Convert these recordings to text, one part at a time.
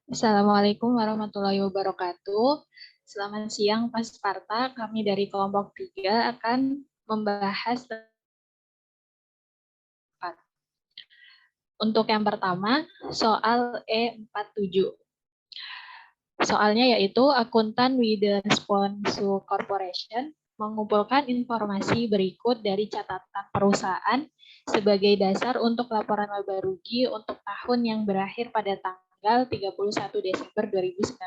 Assalamualaikum warahmatullahi wabarakatuh. Selamat siang, Pak Sparta. Kami dari kelompok 3 akan membahas tempat. Untuk yang pertama, soal E47. Soalnya yaitu akuntan with the response to corporation mengumpulkan informasi berikut dari catatan perusahaan sebagai dasar untuk laporan laba rugi untuk tahun yang berakhir pada tanggal 31 Desember 2019.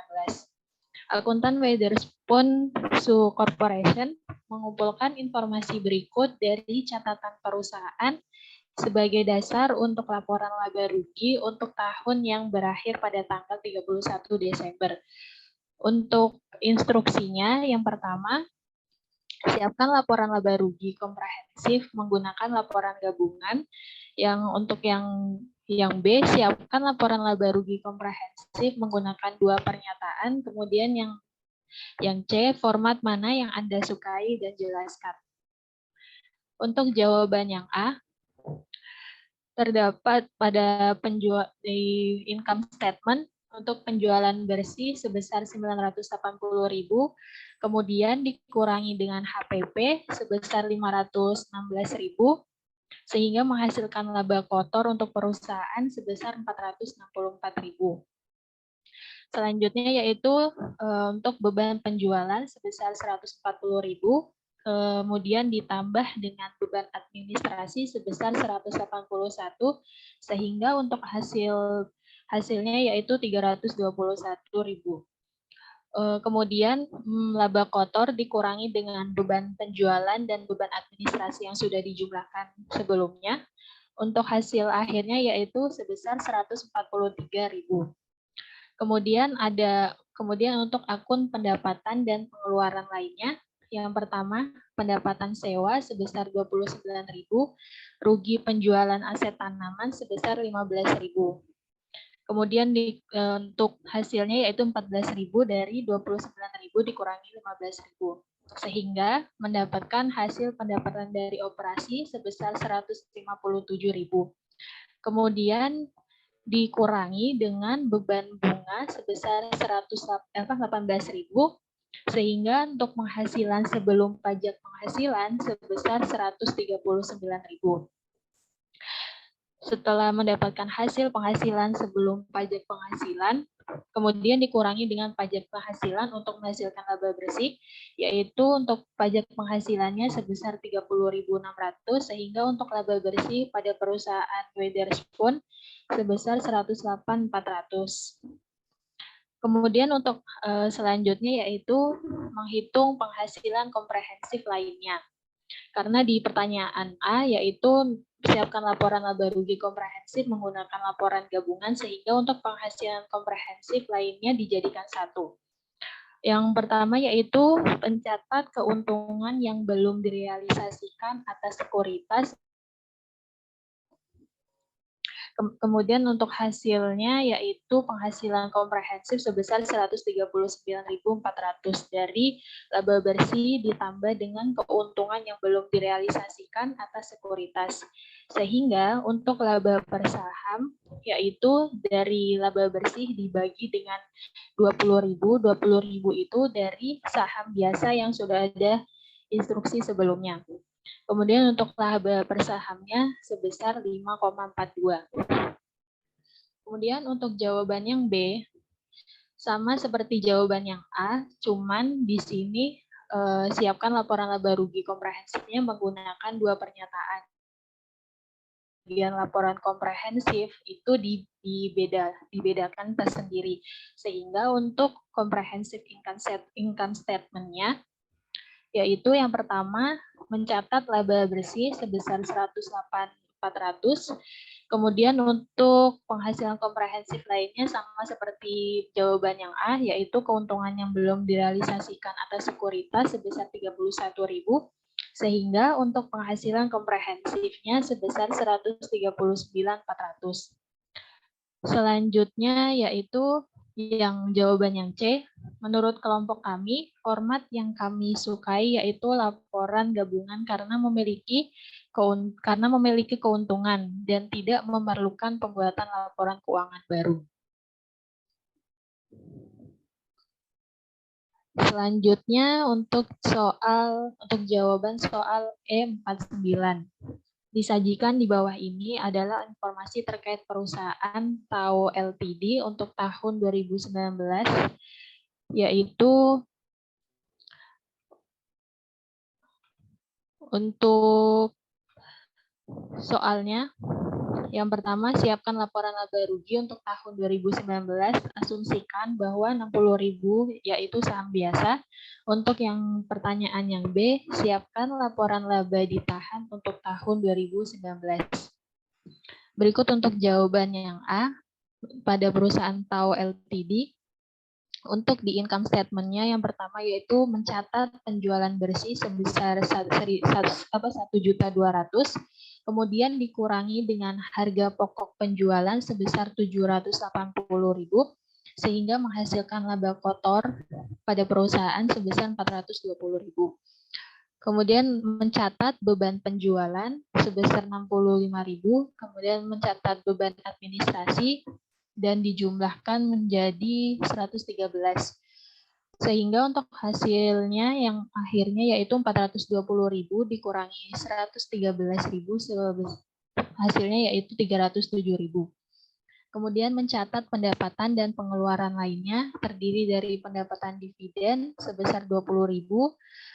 Akuntan Witherspoon Su Corporation mengumpulkan informasi berikut dari catatan perusahaan sebagai dasar untuk laporan laba rugi untuk tahun yang berakhir pada tanggal 31 Desember. Untuk instruksinya, yang pertama, siapkan laporan laba rugi komprehensif menggunakan laporan gabungan. Yang untuk yang B, siapkan laporan laba rugi komprehensif menggunakan 2 pernyataan. Kemudian yang C, format mana yang Anda sukai dan jelaskan. Untuk jawaban yang A, terdapat pada di income statement untuk penjualan bersih sebesar 980.000, kemudian dikurangi dengan HPP sebesar 516.000, sehingga menghasilkan laba kotor untuk perusahaan sebesar 464.000. Selanjutnya yaitu untuk beban penjualan sebesar 140.000, kemudian ditambah dengan beban administrasi sebesar 181, sehingga untuk hasilnya yaitu 321.000. Kemudian laba kotor dikurangi dengan beban penjualan dan beban administrasi yang sudah dijumlahkan sebelumnya. Untuk hasil akhirnya yaitu sebesar 143.000. Kemudian untuk akun pendapatan dan pengeluaran lainnya. Yang pertama, pendapatan sewa sebesar 29.000, rugi penjualan aset tanaman sebesar 15.000. Kemudian untuk hasilnya yaitu 14.000 dari 29.000 dikurangi 15.000. Sehingga mendapatkan hasil pendapatan dari operasi sebesar 157.000. Kemudian dikurangi dengan beban bunga sebesar 18.000, sehingga untuk penghasilan sebelum pajak penghasilan sebesar 139.000. Setelah mendapatkan hasil penghasilan sebelum pajak penghasilan, kemudian dikurangi dengan pajak penghasilan untuk menghasilkan laba bersih, yaitu untuk pajak penghasilannya sebesar 30.600, sehingga untuk laba bersih pada perusahaan Witherspoon sebesar 108.400. Kemudian untuk selanjutnya yaitu menghitung penghasilan komprehensif lainnya. Karena di pertanyaan A yaitu siapkan laporan laba rugi komprehensif menggunakan laporan gabungan sehingga untuk penghasilan komprehensif lainnya dijadikan satu. Yang pertama yaitu pencatat keuntungan yang belum direalisasikan atas sekuritas. Kemudian untuk hasilnya yaitu penghasilan komprehensif sebesar 139.400 dari laba bersih ditambah dengan keuntungan yang belum direalisasikan atas sekuritas. Sehingga untuk laba per saham yaitu dari laba bersih dibagi dengan 20.000 itu dari saham biasa yang sudah ada instruksi sebelumnya. Kemudian untuk laba per sahamnya sebesar 5,42. Kemudian untuk jawaban yang B, sama seperti jawaban yang A, cuman di sini siapkan laporan laba rugi komprehensifnya menggunakan 2 pernyataan. Bagian laporan komprehensif itu dibedakan tersendiri. Sehingga untuk komprehensif income statement-nya, yaitu yang pertama mencatat laba bersih sebesar 108.400. Kemudian untuk penghasilan komprehensif lainnya sama seperti jawaban yang A, yaitu keuntungan yang belum direalisasikan atas sekuritas sebesar 31.000, sehingga untuk penghasilan komprehensifnya sebesar 139.400. Selanjutnya yaitu yang jawaban yang C, menurut kelompok kami, format yang kami sukai yaitu laporan gabungan karena memiliki keuntungan dan tidak memerlukan pembuatan laporan keuangan baru. Selanjutnya untuk jawaban soal E49. Disajikan di bawah ini adalah informasi terkait perusahaan TAO Ltd untuk tahun 2019, yaitu untuk soalnya, yang pertama, siapkan laporan laba rugi untuk tahun 2019. Asumsikan bahwa 60.000 yaitu saham biasa. Untuk yang pertanyaan yang B, siapkan laporan laba ditahan untuk tahun 2019. Berikut untuk jawaban yang A, pada perusahaan TAO Ltd. Untuk di income statement-nya yang pertama yaitu mencatat penjualan bersih sebesar 1.200.000, kemudian dikurangi dengan harga pokok penjualan sebesar 780.000, sehingga menghasilkan laba kotor pada perusahaan sebesar 420.000. Kemudian mencatat beban penjualan sebesar 65.000, kemudian mencatat beban administrasi dan dijumlahkan menjadi 113. Sehingga untuk hasilnya yang akhirnya yaitu 420.000 dikurangi 113.000, hasilnya yaitu 307.000. Kemudian mencatat pendapatan dan pengeluaran lainnya terdiri dari pendapatan dividen sebesar 20.000,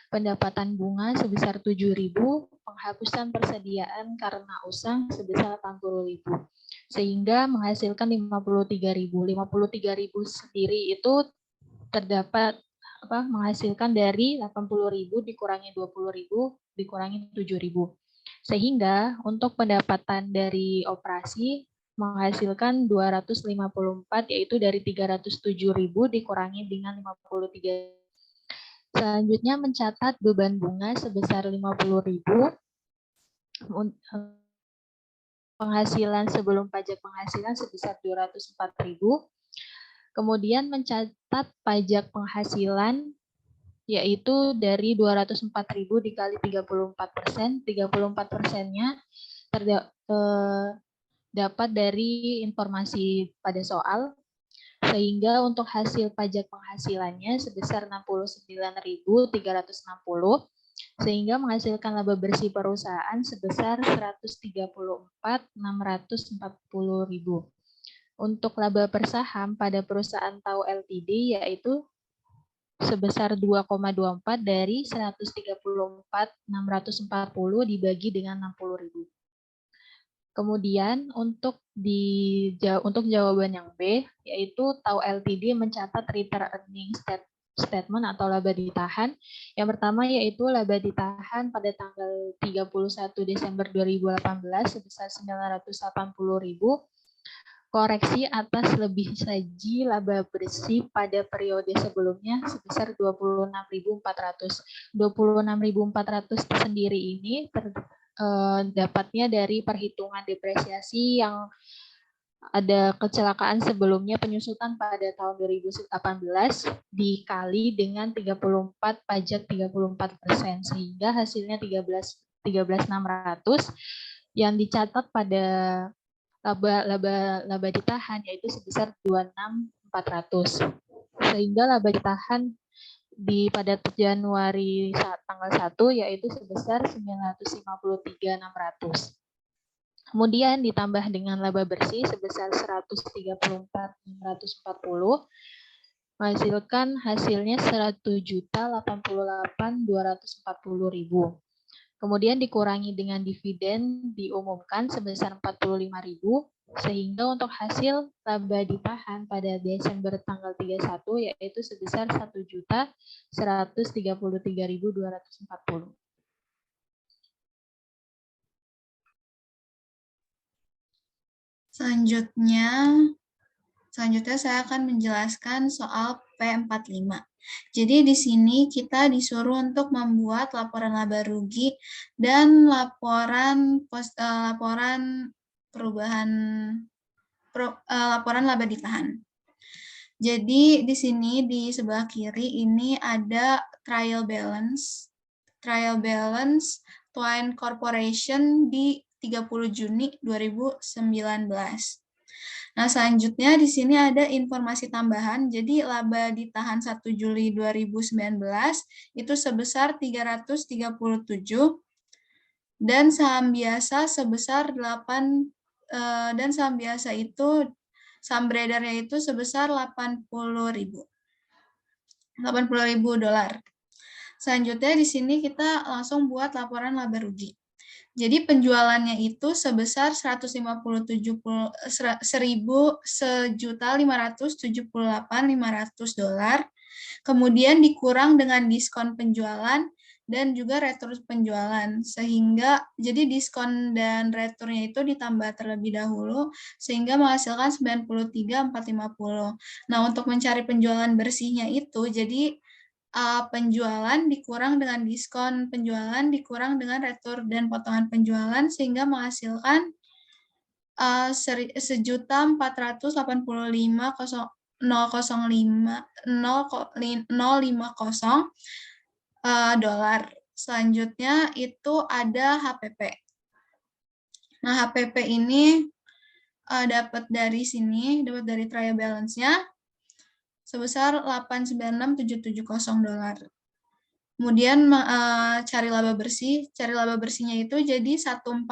pendapatan bunga sebesar 7.000, penghapusan persediaan karena usang sebesar 80.000. Sehingga menghasilkan 53.000. 53.000 sendiri itu terdapat menghasilkan dari 80.000 dikurangi 20.000 dikurangi 7.000. Sehingga untuk pendapatan dari operasi menghasilkan 254, yaitu dari 307.000 dikurangi dengan 53. Selanjutnya mencatat beban bunga sebesar 50.000, penghasilan sebelum pajak penghasilan sebesar 204.000, kemudian mencatat pajak penghasilan yaitu dari 204.000 dikali 34%, 34%-nya dapat dari informasi pada soal, sehingga untuk hasil pajak penghasilannya sebesar 69.360, sehingga menghasilkan laba bersih perusahaan sebesar 134.640.000. Untuk laba per saham pada perusahaan TAO Ltd yaitu sebesar 2,24 dari 134.640 dibagi dengan 60.000. Kemudian untuk jawaban yang B, yaitu TAO Ltd mencatat return earning statement atau laba ditahan. Yang pertama yaitu laba ditahan pada tanggal 31 Desember 2018 sebesar 980.000. Koreksi atas lebih saji laba bersih pada periode sebelumnya sebesar 26.400. 26.400 sendiri ini dapatnya dari perhitungan depresiasi yang ada kecelakaan sebelumnya penyusutan pada tahun 2018 dikali dengan 34 pajak 34%, sehingga hasilnya 13.600 yang dicatat pada laba ditahan yaitu sebesar 26.400, sehingga laba ditahan pada Januari tanggal 1 yaitu sebesar 953.600. Kemudian ditambah dengan laba bersih sebesar 134.640, menghasilkan hasilnya 100.088.240.000. Kemudian dikurangi dengan dividen diumumkan sebesar 45.000, sehingga untuk hasil laba ditahan pada Desember tanggal 31 yaitu sebesar 1.133.240. Selanjutnya saya akan menjelaskan soal P45. Jadi di sini kita disuruh untuk membuat laporan laba rugi dan laporan laba ditahan. Jadi di sini di sebelah kiri ini ada trial balance Twine Corporation di 30 Juni 2019. Nah, selanjutnya di sini ada informasi tambahan. Jadi laba ditahan 1 Juli 2019 itu sebesar 337 dan saham biasa sebesar 8 dan saham biasa itu saham beredarnya itu sebesar 80.000 dolar. Selanjutnya di sini kita langsung buat laporan laba rugi. Jadi penjualannya itu sebesar 1.578.500 dolar. Kemudian dikurang dengan diskon penjualan dan juga retur penjualan. Sehingga jadi diskon dan returnya itu ditambah terlebih dahulu sehingga menghasilkan 93.450. Nah, untuk mencari penjualan bersihnya itu jadi penjualan dikurang dengan diskon penjualan dikurang dengan retur dan potongan penjualan sehingga menghasilkan 1.485.050 dolar. Selanjutnya itu ada HPP. Nah, HPP ini dapat dari trial balance-nya sebesar 896.770 dolar. Kemudian cari laba bersihnya itu jadi 1.485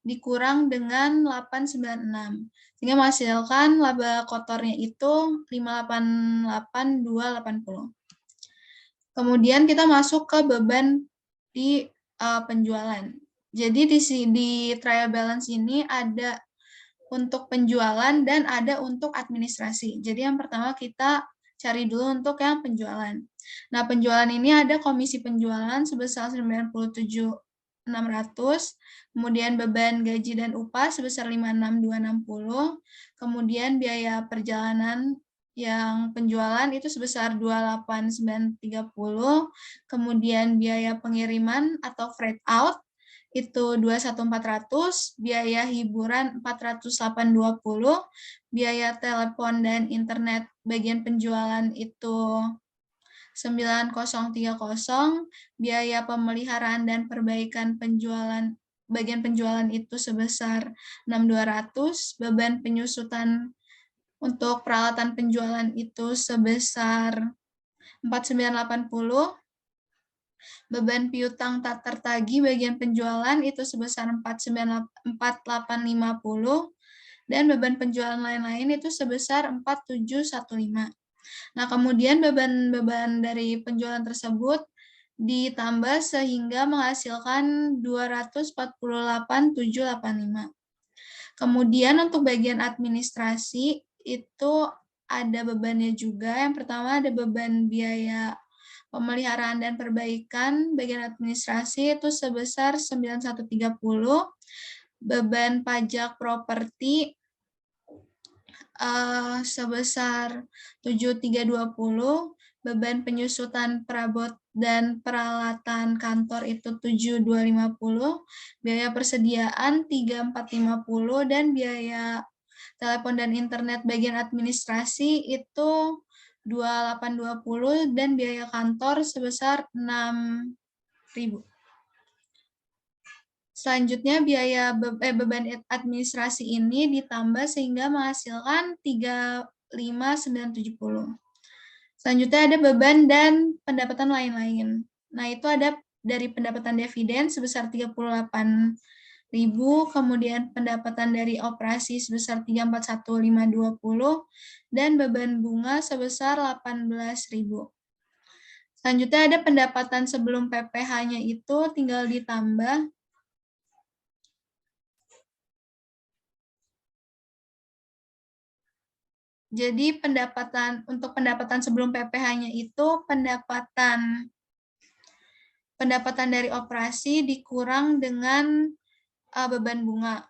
dikurang dengan 896 sehingga menghasilkan laba kotornya itu 588.280. Kemudian kita masuk ke beban di penjualan. Jadi di trial balance ini ada untuk penjualan dan ada untuk administrasi. Jadi yang pertama kita cari dulu untuk yang penjualan. Nah, penjualan ini ada komisi penjualan sebesar 97.600, kemudian beban gaji dan upah sebesar 56.260, kemudian biaya perjalanan yang penjualan itu sebesar 28.930, kemudian biaya pengiriman atau freight out itu 21.400, biaya hiburan 408.20, biaya telepon dan internet bagian penjualan itu 9.030, biaya pemeliharaan dan perbaikan bagian penjualan itu sebesar 6.200, beban penyusutan untuk peralatan penjualan itu sebesar 4.980, beban piutang tak tertagih bagian penjualan itu sebesar 4.850 dan beban penjualan lain-lain itu sebesar 4.715. Nah, kemudian beban-beban dari penjualan tersebut ditambah sehingga menghasilkan 248.785. Kemudian untuk bagian administrasi itu ada bebannya juga. Yang pertama ada beban biaya pemeliharaan dan perbaikan bagian administrasi itu sebesar 9130, beban pajak properti sebesar 7320, beban penyusutan perabot dan peralatan kantor itu 7250, biaya persediaan 3450 dan biaya telepon dan internet bagian administrasi itu 2820 dan biaya kantor sebesar 6.000. Selanjutnya biaya beban administrasi ini ditambah sehingga menghasilkan 35.970. Selanjutnya ada beban dan pendapatan lain-lain. Nah, itu ada dari pendapatan dividen sebesar 38.000, kemudian pendapatan dari operasi sebesar 341.520 dan beban bunga sebesar 18.000. Selanjutnya ada pendapatan sebelum PPh-nya itu tinggal ditambah. Jadi untuk pendapatan sebelum PPh-nya itu pendapatan dari operasi dikurang dengan beban bunga.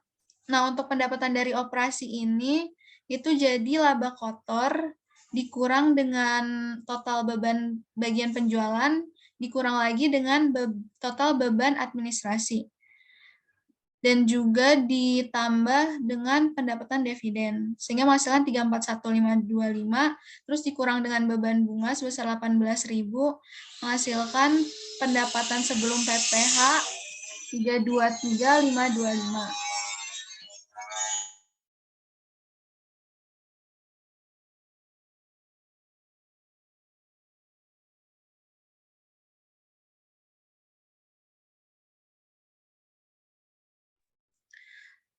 Nah, untuk pendapatan dari operasi ini itu jadi laba kotor dikurang dengan total beban bagian penjualan, dikurang lagi dengan total beban administrasi. Dan juga ditambah dengan pendapatan dividen. Sehingga menghasilkan 341.525, terus dikurang dengan beban bunga sebesar 18.000, menghasilkan pendapatan sebelum PPh 323.525.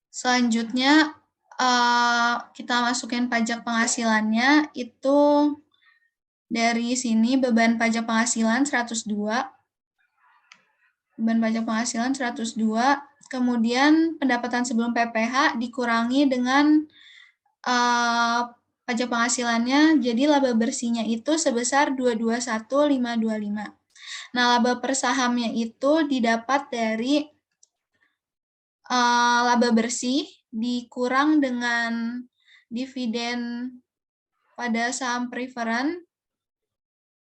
Selanjutnya kita masukin pajak penghasilannya, itu dari sini beban pajak penghasilan 102, beban pajak penghasilan 102, kemudian pendapatan sebelum PPh dikurangi dengan pajak penghasilannya, jadi laba bersihnya itu sebesar 221.525. Nah, laba per sahamnya itu didapat dari laba bersih dikurang dengan dividen pada saham preferen,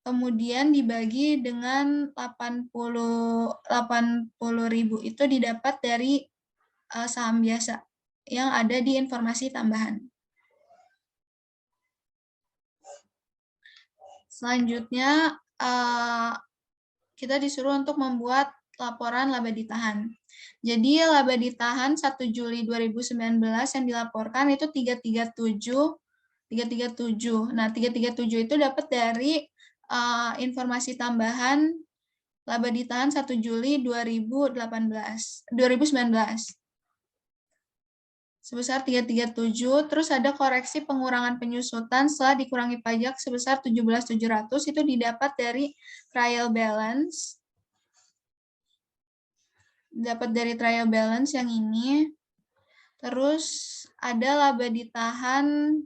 kemudian dibagi dengan 80.000 itu didapat dari saham biasa yang ada di informasi tambahan. Selanjutnya kita disuruh untuk membuat laporan laba ditahan. Jadi laba ditahan 1 Juli 2019 yang dilaporkan itu 337. Nah, 337 itu dapat dari informasi tambahan laba ditahan 1 Juli 2019 sebesar 337, terus ada koreksi pengurangan penyusutan setelah dikurangi pajak sebesar 17.700, itu didapat dari trial balance. Dapat dari trial balance yang ini. Terus ada laba ditahan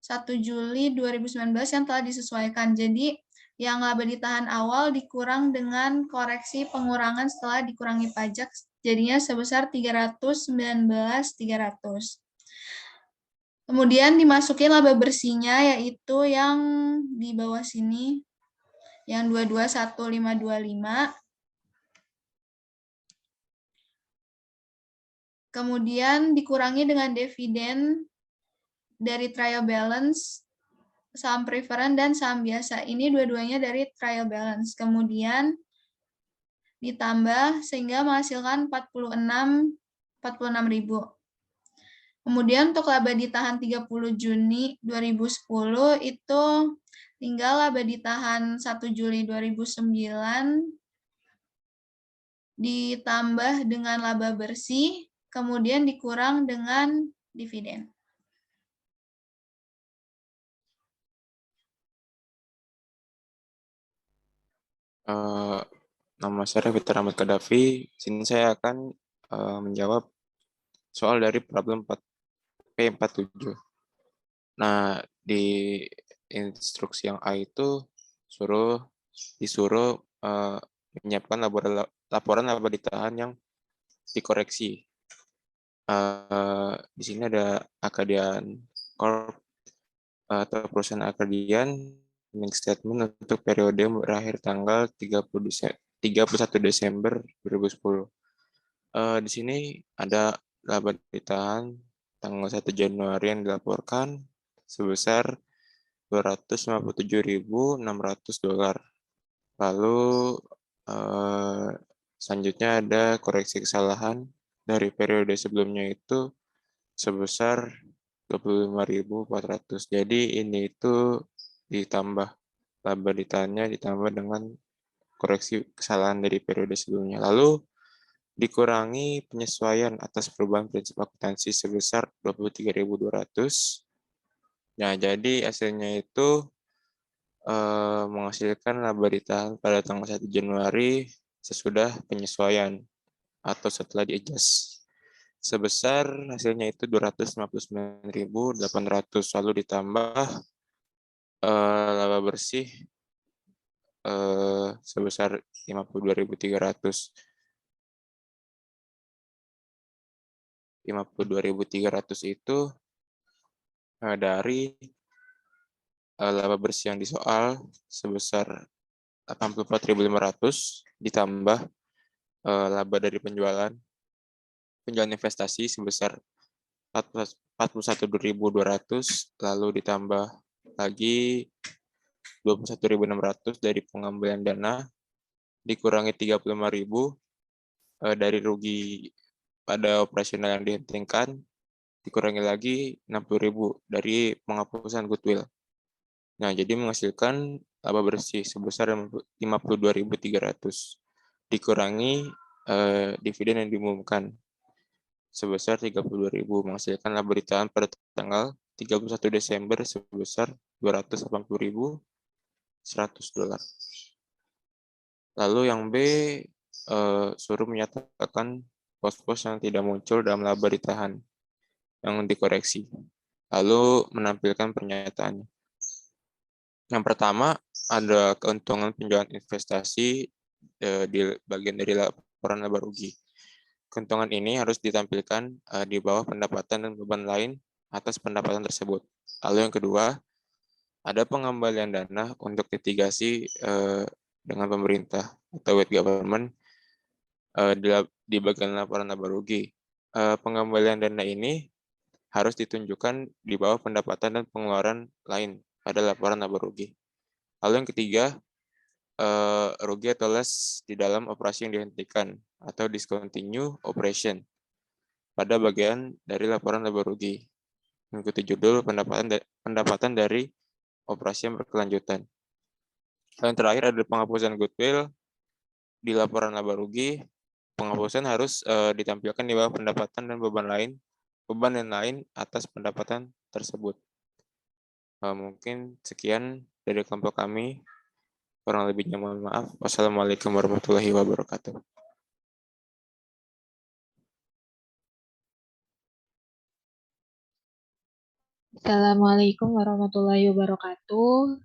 1 Juli 2019 yang telah disesuaikan. Jadi yang laba ditahan awal dikurang dengan koreksi pengurangan setelah dikurangi pajak, jadinya sebesar 319.300. Kemudian dimasukin laba bersihnya, yaitu yang di bawah sini, yang 221.525. Kemudian dikurangi dengan dividen dari trial balance, saham preferen, dan saham biasa. Ini dua-duanya dari trial balance. Kemudian ditambah sehingga menghasilkan 46.000. Kemudian untuk laba ditahan 30 Juni 2010 itu tinggal laba ditahan 1 Juli 2009 ditambah dengan laba bersih, kemudian dikurang dengan dividen. Nama saya Fitar Ahmad Kadafi. Sini saya akan menjawab soal dari problem P47. Nah, di instruksi yang A itu disuruh menyiapkan laporan laba ditahan yang dikoreksi. Di sini ada Akadian Corp atau perusahaan Akadian earning statement untuk periode berakhir tanggal 31 Desember 2010. Di sini ada laba ditahan tanggal 1 Januari yang dilaporkan sebesar $257.600. Lalu selanjutnya ada koreksi kesalahan dari periode sebelumnya itu sebesar 25.400. Jadi ini itu ditambah laba ditahannya ditambah dengan koreksi kesalahan dari periode sebelumnya. Lalu dikurangi penyesuaian atas perubahan prinsip akuntansi sebesar 23.200. Nah, jadi hasilnya itu menghasilkan laba ditahan pada tanggal 1 Januari sesudah penyesuaian atau setelah di-adjust. Sebesar hasilnya itu 259.800, lalu ditambah laba bersih sebesar 52.300. 52.300 itu dari laba bersih yang disoal sebesar 84.500 ditambah laba dari penjualan investasi sebesar 41.200, lalu ditambah lagi 21.600 dari pengambilan dana, dikurangi 35.000 dari rugi pada operasional yang dihentikan, dikurangi lagi 60.000 dari penghapusan goodwill. Nah, jadi menghasilkan laba bersih sebesar 52.300 dikurangi dividen yang diumumkan. sebesar 32.000, menghasilkan laba ditahan pada tanggal 31 Desember sebesar 280.100 dolar. Lalu yang B, suruh menyatakan pos-pos yang tidak muncul dalam laba ditahan yang dikoreksi, lalu menampilkan pernyataannya. Yang pertama, ada keuntungan penjualan investasi di bagian dari laporan laba rugi. Keuntungan ini harus ditampilkan di bawah pendapatan dan beban lain atas pendapatan tersebut. Lalu yang kedua, ada pengembalian dana untuk litigasi dengan pemerintah atau with government di bagian laporan laba rugi. Pengembalian dana ini harus ditunjukkan di bawah pendapatan dan pengeluaran lain pada laporan laba rugi. Lalu yang ketiga, rugi atau loss di dalam operasi yang dihentikan atau discontinue operation pada bagian dari laporan laba rugi. Mengikuti judul pendapatan dari operasi yang berkelanjutan. Yang terakhir ada penghapusan goodwill di laporan laba rugi. Penghapusan harus ditampilkan di bawah pendapatan dan beban lain atas pendapatan tersebut. Mungkin sekian dari kelompok kami. Kurang lebihnya mohon maaf. Wassalamualaikum warahmatullahi wabarakatuh. Assalamualaikum warahmatullahi wabarakatuh.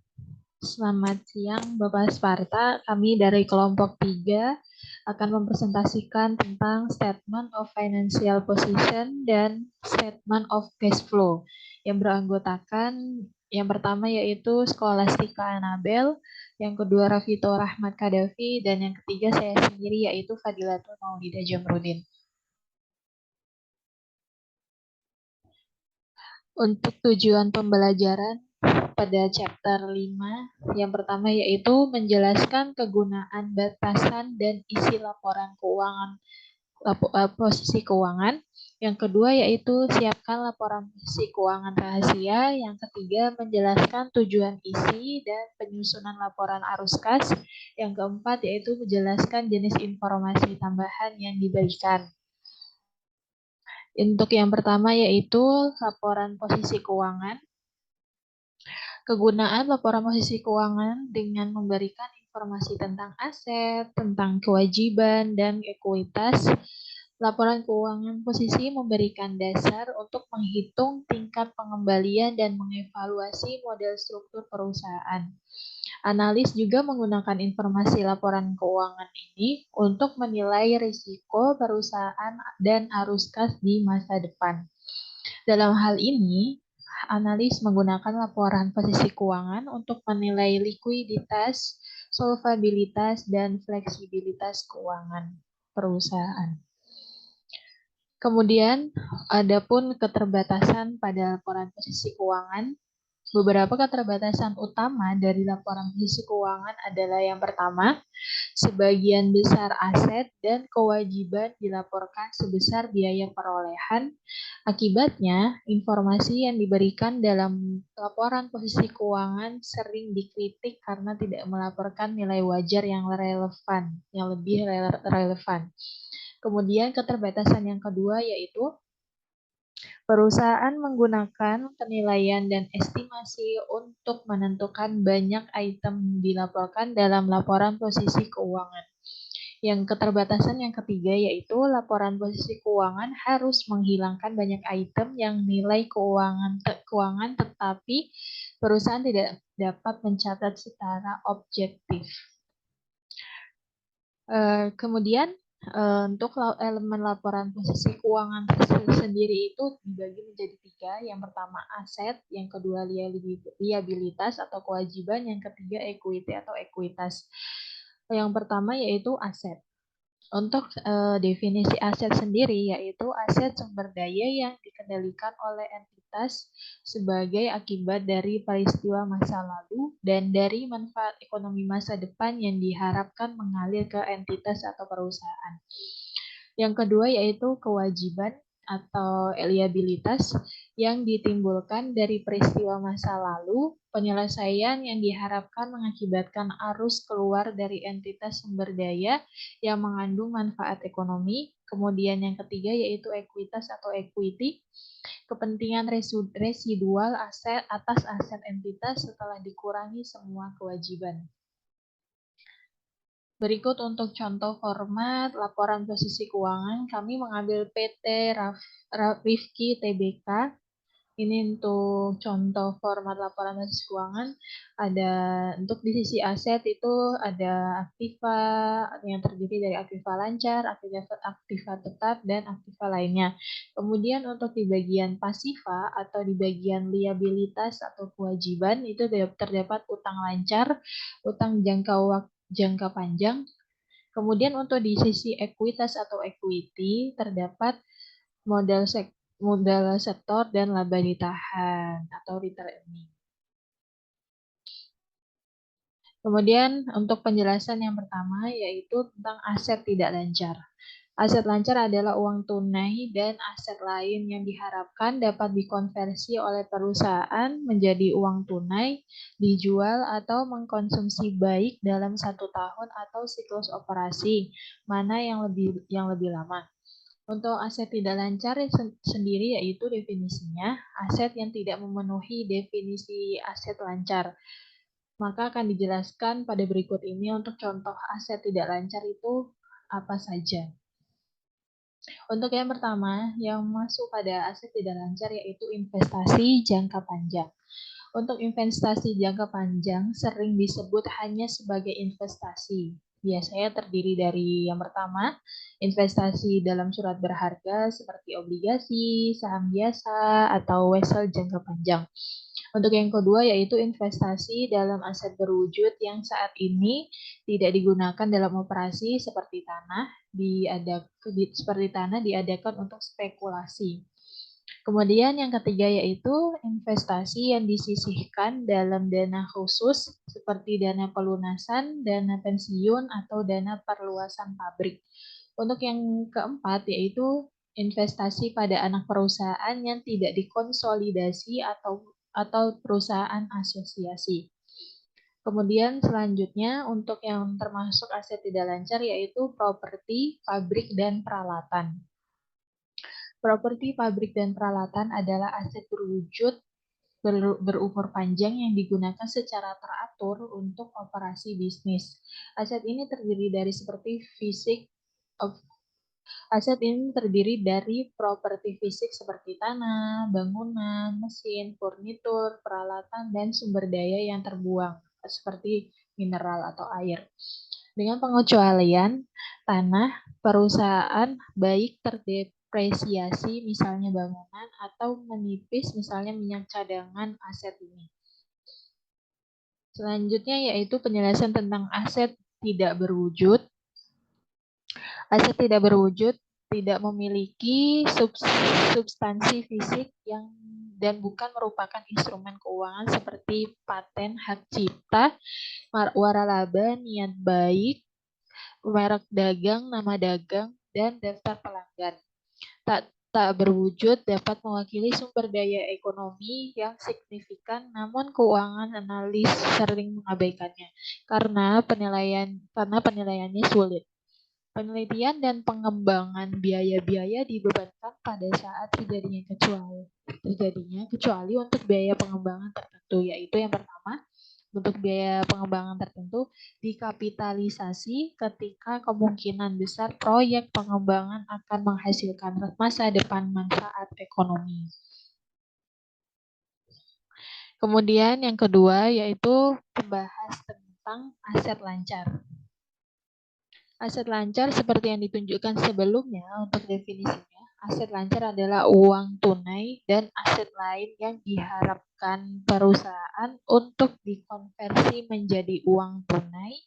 Selamat siang Bapak Sparta. Kami dari kelompok 3 akan mempresentasikan tentang Statement of Financial Position dan Statement of Cash Flow yang beranggotakan yang pertama yaitu Scholastica Anabel, yang kedua Rafito Rahmat Kadafi, dan yang ketiga saya sendiri yaitu Fadilatul Maulida Jamrudin. Untuk tujuan pembelajaran pada chapter 5, yang pertama yaitu menjelaskan kegunaan batasan dan isi laporan keuangan posisi keuangan. Yang kedua yaitu siapkan laporan posisi keuangan rahasia. Yang ketiga menjelaskan tujuan isi dan penyusunan laporan arus kas. Yang keempat yaitu menjelaskan jenis informasi tambahan yang diberikan. Untuk yang pertama yaitu laporan posisi keuangan. Kegunaan laporan posisi keuangan dengan memberikan informasi tentang aset, tentang kewajiban, dan ekuitas. Laporan keuangan posisi memberikan dasar untuk menghitung tingkat pengembalian dan mengevaluasi model struktur perusahaan. Analis juga menggunakan informasi laporan keuangan ini untuk menilai risiko perusahaan dan arus kas di masa depan. Dalam hal ini, analis menggunakan laporan posisi keuangan untuk menilai likuiditas, solvabilitas, dan fleksibilitas keuangan perusahaan. Kemudian, adapun keterbatasan pada laporan posisi keuangan. Beberapa keterbatasan utama dari laporan posisi keuangan adalah yang pertama, sebagian besar aset dan kewajiban dilaporkan sebesar biaya perolehan. Akibatnya, informasi yang diberikan dalam laporan posisi keuangan sering dikritik karena tidak melaporkan nilai wajar yang relevan, yang lebih relevan. Kemudian keterbatasan yang kedua yaitu perusahaan menggunakan penilaian dan estimasi untuk menentukan banyak item dilaporkan dalam laporan posisi keuangan. Yang keterbatasan yang ketiga yaitu laporan posisi keuangan harus menghilangkan banyak item yang nilai keuangan tetapi perusahaan tidak dapat mencatat secara objektif. Kemudian untuk elemen laporan posisi keuangan sendiri itu dibagi menjadi 3. Yang pertama aset, yang kedua liabilitas atau kewajiban, yang ketiga equity atau ekuitas. Yang pertama yaitu aset. Untuk definisi aset sendiri yaitu aset sumber daya yang dikendalikan oleh entitas sebagai akibat dari peristiwa masa lalu dan dari manfaat ekonomi masa depan yang diharapkan mengalir ke entitas atau perusahaan. Yang kedua yaitu kewajiban. atau liabilitas yang ditimbulkan dari peristiwa masa lalu, penyelesaian yang diharapkan mengakibatkan arus keluar dari entitas sumber daya yang mengandung manfaat ekonomi. Kemudian yang ketiga yaitu ekuitas atau equity, kepentingan residual aset atas aset entitas setelah dikurangi semua kewajiban. Berikut untuk contoh format laporan posisi keuangan, kami mengambil PT Rifki Tbk. Ini untuk contoh format laporan posisi keuangan. Ada untuk di sisi aset itu ada aktiva yang terdiri dari aktiva lancar, aktiva tetap, dan aktiva lainnya. Kemudian untuk di bagian pasiva atau di bagian liabilitas atau kewajiban itu terdapat utang lancar, utang jangka panjang. Kemudian untuk di sisi ekuitas atau equity terdapat modal sektor dan laba ditahan atau return earning. Kemudian untuk penjelasan yang pertama yaitu tentang aset tidak lancar. Aset lancar adalah uang tunai dan aset lain yang diharapkan dapat dikonversi oleh perusahaan menjadi uang tunai, dijual atau mengkonsumsi baik dalam 1 tahun atau siklus operasi, mana yang lebih lama. Untuk aset tidak lancar sendiri yaitu definisinya aset yang tidak memenuhi definisi aset lancar. Maka akan dijelaskan pada berikut ini untuk contoh aset tidak lancar itu apa saja. Untuk yang pertama, yang masuk pada aset tidak lancar yaitu investasi jangka panjang. Untuk investasi jangka panjang sering disebut hanya sebagai investasi. Biasanya terdiri dari yang pertama, investasi dalam surat berharga seperti obligasi, saham biasa, atau wesel jangka panjang. Untuk yang kedua yaitu investasi dalam aset berwujud yang saat ini tidak digunakan dalam operasi seperti tanah diadakan untuk spekulasi. Kemudian yang ketiga yaitu investasi yang disisihkan dalam dana khusus seperti dana pelunasan, dana pensiun, atau dana perluasan pabrik. Untuk yang keempat yaitu investasi pada anak perusahaan yang tidak dikonsolidasi atau perusahaan asosiasi. Kemudian selanjutnya untuk yang termasuk aset tidak lancar yaitu properti, pabrik, dan peralatan. Properti, pabrik, dan peralatan adalah aset berwujud berumur panjang yang digunakan secara teratur untuk operasi bisnis. Aset ini terdiri dari properti fisik seperti tanah, bangunan, mesin, furnitur, peralatan, dan sumber daya yang terbuang seperti mineral atau air. Dengan pengecualian tanah, perusahaan baik terdepresiasi misalnya bangunan atau menipis misalnya minyak cadangan aset ini. Selanjutnya yaitu penjelasan tentang aset tidak berwujud. Aset tidak berwujud tidak memiliki substansi fisik dan bukan merupakan instrumen keuangan seperti paten, hak cipta, waralaba, niat baik, merek dagang, nama dagang, dan daftar pelanggan. Tak berwujud dapat mewakili sumber daya ekonomi yang signifikan, namun keuangan analis sering mengabaikannya karena penilaiannya sulit. Penelitian dan pengembangan biaya-biaya dibebankan pada saat terjadinya kecuali untuk biaya pengembangan tertentu, yaitu yang pertama, untuk biaya pengembangan tertentu dikapitalisasi ketika kemungkinan besar proyek pengembangan akan menghasilkan masa depan manfaat ekonomi. Kemudian yang kedua yaitu membahas tentang aset lancar. Aset lancar seperti yang ditunjukkan sebelumnya untuk definisinya, aset lancar adalah uang tunai dan aset lain yang diharapkan perusahaan untuk dikonversi menjadi uang tunai,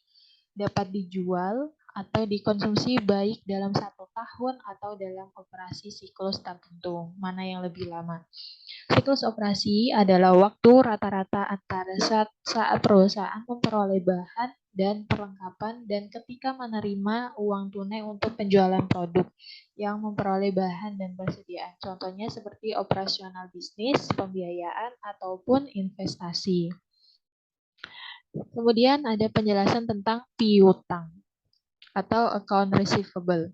dapat dijual atau dikonsumsi baik dalam 1 tahun atau dalam operasi siklus tertentu, mana yang lebih lama. Siklus operasi adalah waktu rata-rata antara saat perusahaan memperoleh bahan dan perlengkapan dan ketika menerima uang tunai untuk penjualan produk. yang memperoleh bahan dan persediaan. Contohnya seperti operasional bisnis, pembiayaan, ataupun investasi. Kemudian ada penjelasan tentang piutang atau account receivable.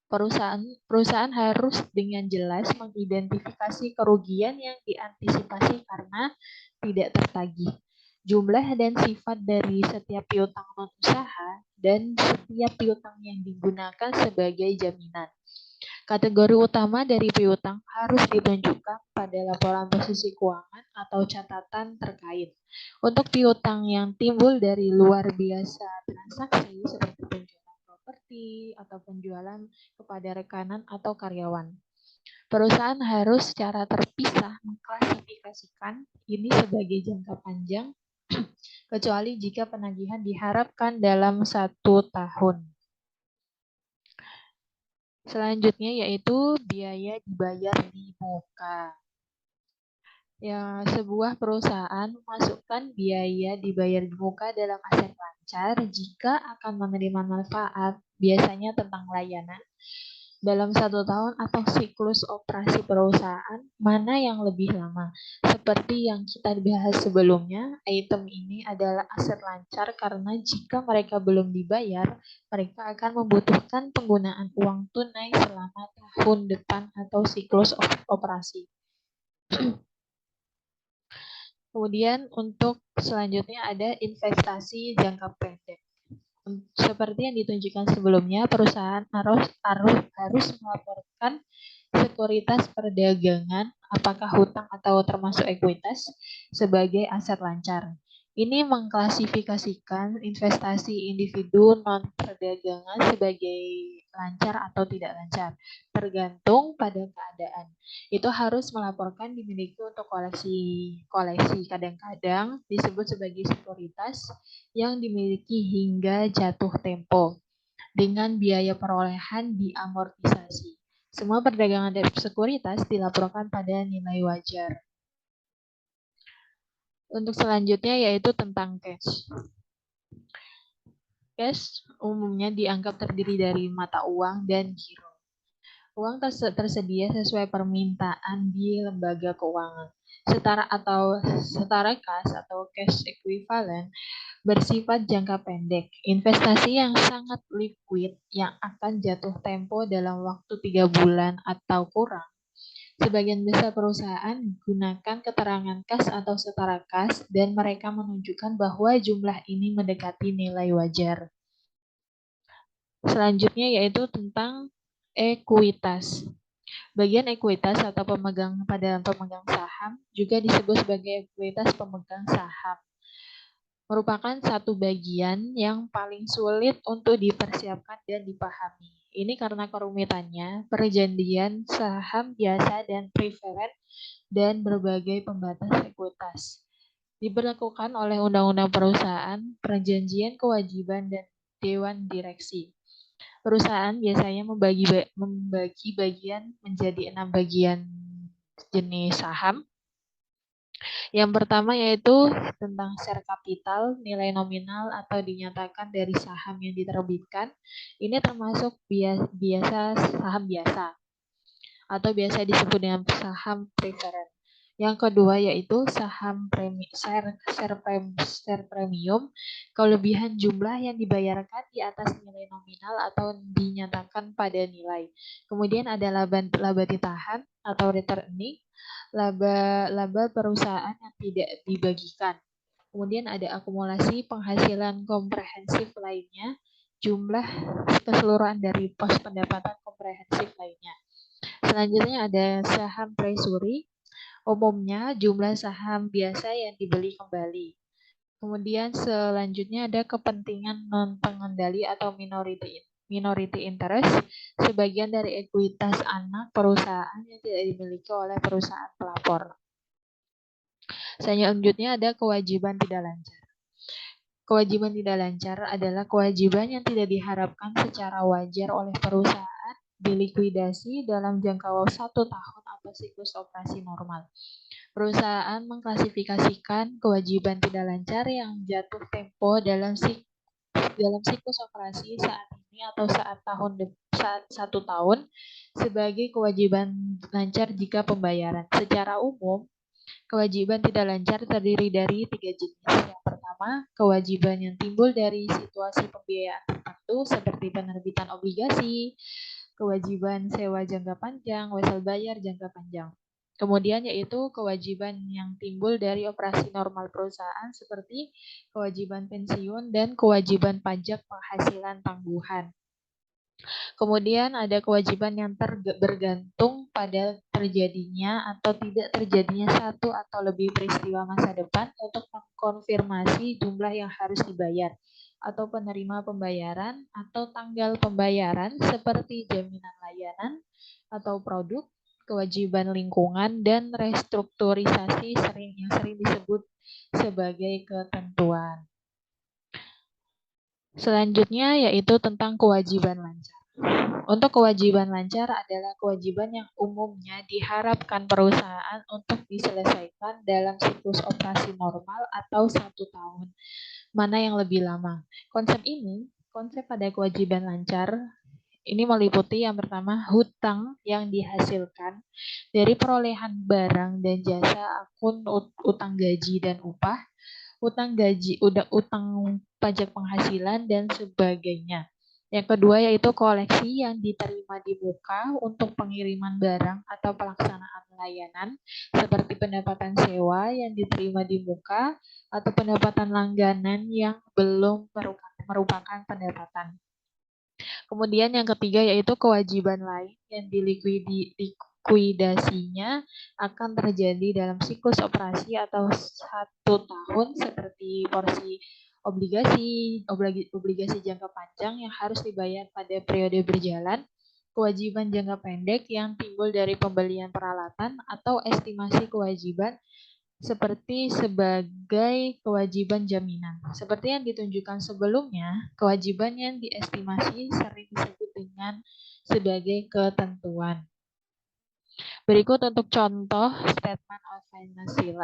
Perusahaan harus dengan jelas mengidentifikasi kerugian yang diantisipasi karena tidak tertagih, jumlah dan sifat dari setiap piutang non-usaha, dan setiap piutang yang digunakan sebagai jaminan. Kategori utama dari piutang harus ditunjukkan pada laporan posisi keuangan atau catatan terkait. Untuk piutang yang timbul dari luar biasa transaksi seperti penjualan properti atau penjualan kepada rekanan atau karyawan, perusahaan harus secara terpisah mengklasifikasikan ini sebagai jangka panjang, kecuali jika penagihan diharapkan dalam 1 tahun. Selanjutnya yaitu biaya dibayar di muka. Ya, sebuah perusahaan memasukkan biaya dibayar di muka dalam aset lancar jika akan menerima manfaat, biasanya tentang layanan, dalam 1 tahun atau siklus operasi perusahaan, mana yang lebih lama. Seperti yang kita bahas sebelumnya, item ini adalah aset lancar karena jika mereka belum dibayar, mereka akan membutuhkan penggunaan uang tunai selama tahun depan atau siklus operasi. Kemudian untuk selanjutnya ada investasi jangka pendek. Seperti yang ditunjukkan sebelumnya, perusahaan harus melaporkan sekuritas perdagangan, apakah hutang atau termasuk ekuitas, sebagai aset lancar. Ini mengklasifikasikan investasi individu non-perdagangan sebagai lancar atau tidak lancar, tergantung pada keadaan. Itu harus melaporkan dimiliki untuk koleksi. Kadang-kadang disebut sebagai sekuritas yang dimiliki hingga jatuh tempo, dengan biaya perolehan diamortisasi. Semua perdagangan sekuritas dilaporkan pada nilai wajar. Untuk selanjutnya yaitu tentang cash. Cash umumnya dianggap terdiri dari mata uang dan giro. Uang tersedia sesuai permintaan di lembaga keuangan. Setara kas atau cash equivalent bersifat jangka pendek, investasi yang sangat liquid yang akan jatuh tempo dalam waktu 3 bulan atau kurang. Sebagian besar perusahaan gunakan keterangan kas atau setara kas dan mereka menunjukkan bahwa jumlah ini mendekati nilai wajar. Selanjutnya yaitu tentang ekuitas. Bagian ekuitas atau pemegang saham juga disebut sebagai ekuitas pemegang saham, merupakan satu bagian yang paling sulit untuk dipersiapkan dan dipahami. Ini karena kerumitannya, perjanjian saham biasa dan preferen, dan berbagai pembatas ekuitas. Diberlakukan oleh Undang-Undang Perusahaan, Perjanjian Kewajiban, dan Dewan Direksi. Perusahaan biasanya membagi bagian menjadi 6 bagian jenis saham. Yang pertama yaitu tentang share capital, nilai nominal atau dinyatakan dari saham yang diterbitkan. Ini termasuk saham biasa atau biasa disebut dengan saham preferen. Yang kedua yaitu saham share premium, kelebihan jumlah yang dibayarkan di atas nilai nominal atau dinyatakan pada nilai. Kemudian ada laba ditahan atau returning, laba perusahaan yang tidak dibagikan. Kemudian ada akumulasi penghasilan komprehensif lainnya, jumlah keseluruhan dari pos pendapatan komprehensif lainnya. Selanjutnya ada saham treasury, umumnya jumlah saham biasa yang dibeli kembali. Kemudian selanjutnya ada kepentingan non-pengendali atau minority interest, sebagian dari ekuitas anak perusahaan yang tidak dimiliki oleh perusahaan pelapor. Selanjutnya ada kewajiban tidak lancar. Kewajiban tidak lancar adalah kewajiban yang tidak diharapkan secara wajar oleh perusahaan dilikuidasi dalam jangka waktu 1 tahun atau siklus operasi normal. Perusahaan mengklasifikasikan kewajiban tidak lancar yang jatuh tempo dalam siklus operasi saat ini ini atau saat satu tahun sebagai kewajiban lancar jika pembayaran. Secara umum, kewajiban tidak lancar terdiri dari 3 jenis. Yang pertama, kewajiban yang timbul dari situasi pembiayaan tertentu seperti penerbitan obligasi, kewajiban sewa jangka panjang, wesel bayar jangka panjang. Kemudian yaitu kewajiban yang timbul dari operasi normal perusahaan seperti kewajiban pensiun dan kewajiban pajak penghasilan tangguhan. Kemudian ada kewajiban yang bergantung pada terjadinya atau tidak terjadinya satu atau lebih peristiwa masa depan untuk mengkonfirmasi jumlah yang harus dibayar atau penerima pembayaran atau tanggal pembayaran seperti jaminan layanan atau produk, kewajiban lingkungan, dan restrukturisasi yang sering disebut sebagai ketentuan. Selanjutnya yaitu tentang kewajiban lancar. Untuk kewajiban lancar adalah kewajiban yang umumnya diharapkan perusahaan untuk diselesaikan dalam siklus operasi normal atau 1 tahun. Mana yang lebih lama? Konsep pada kewajiban lancar ini meliputi yang pertama, hutang yang dihasilkan dari perolehan barang dan jasa akun utang gaji dan upah, utang pajak penghasilan, dan sebagainya. Yang kedua yaitu koleksi yang diterima di muka untuk pengiriman barang atau pelaksanaan layanan, seperti pendapatan sewa yang diterima di muka atau pendapatan langganan yang belum merupakan pendapatan. Kemudian yang ketiga yaitu kewajiban lain yang likuidasinya akan terjadi dalam siklus operasi atau 1 tahun seperti porsi obligasi jangka panjang yang harus dibayar pada periode berjalan, kewajiban jangka pendek yang timbul dari pembelian peralatan atau estimasi kewajiban seperti sebagai kewajiban jaminan. Seperti yang ditunjukkan sebelumnya, kewajiban yang diestimasi sering disebut dengan sebagai ketentuan. Berikut untuk contoh statement of financial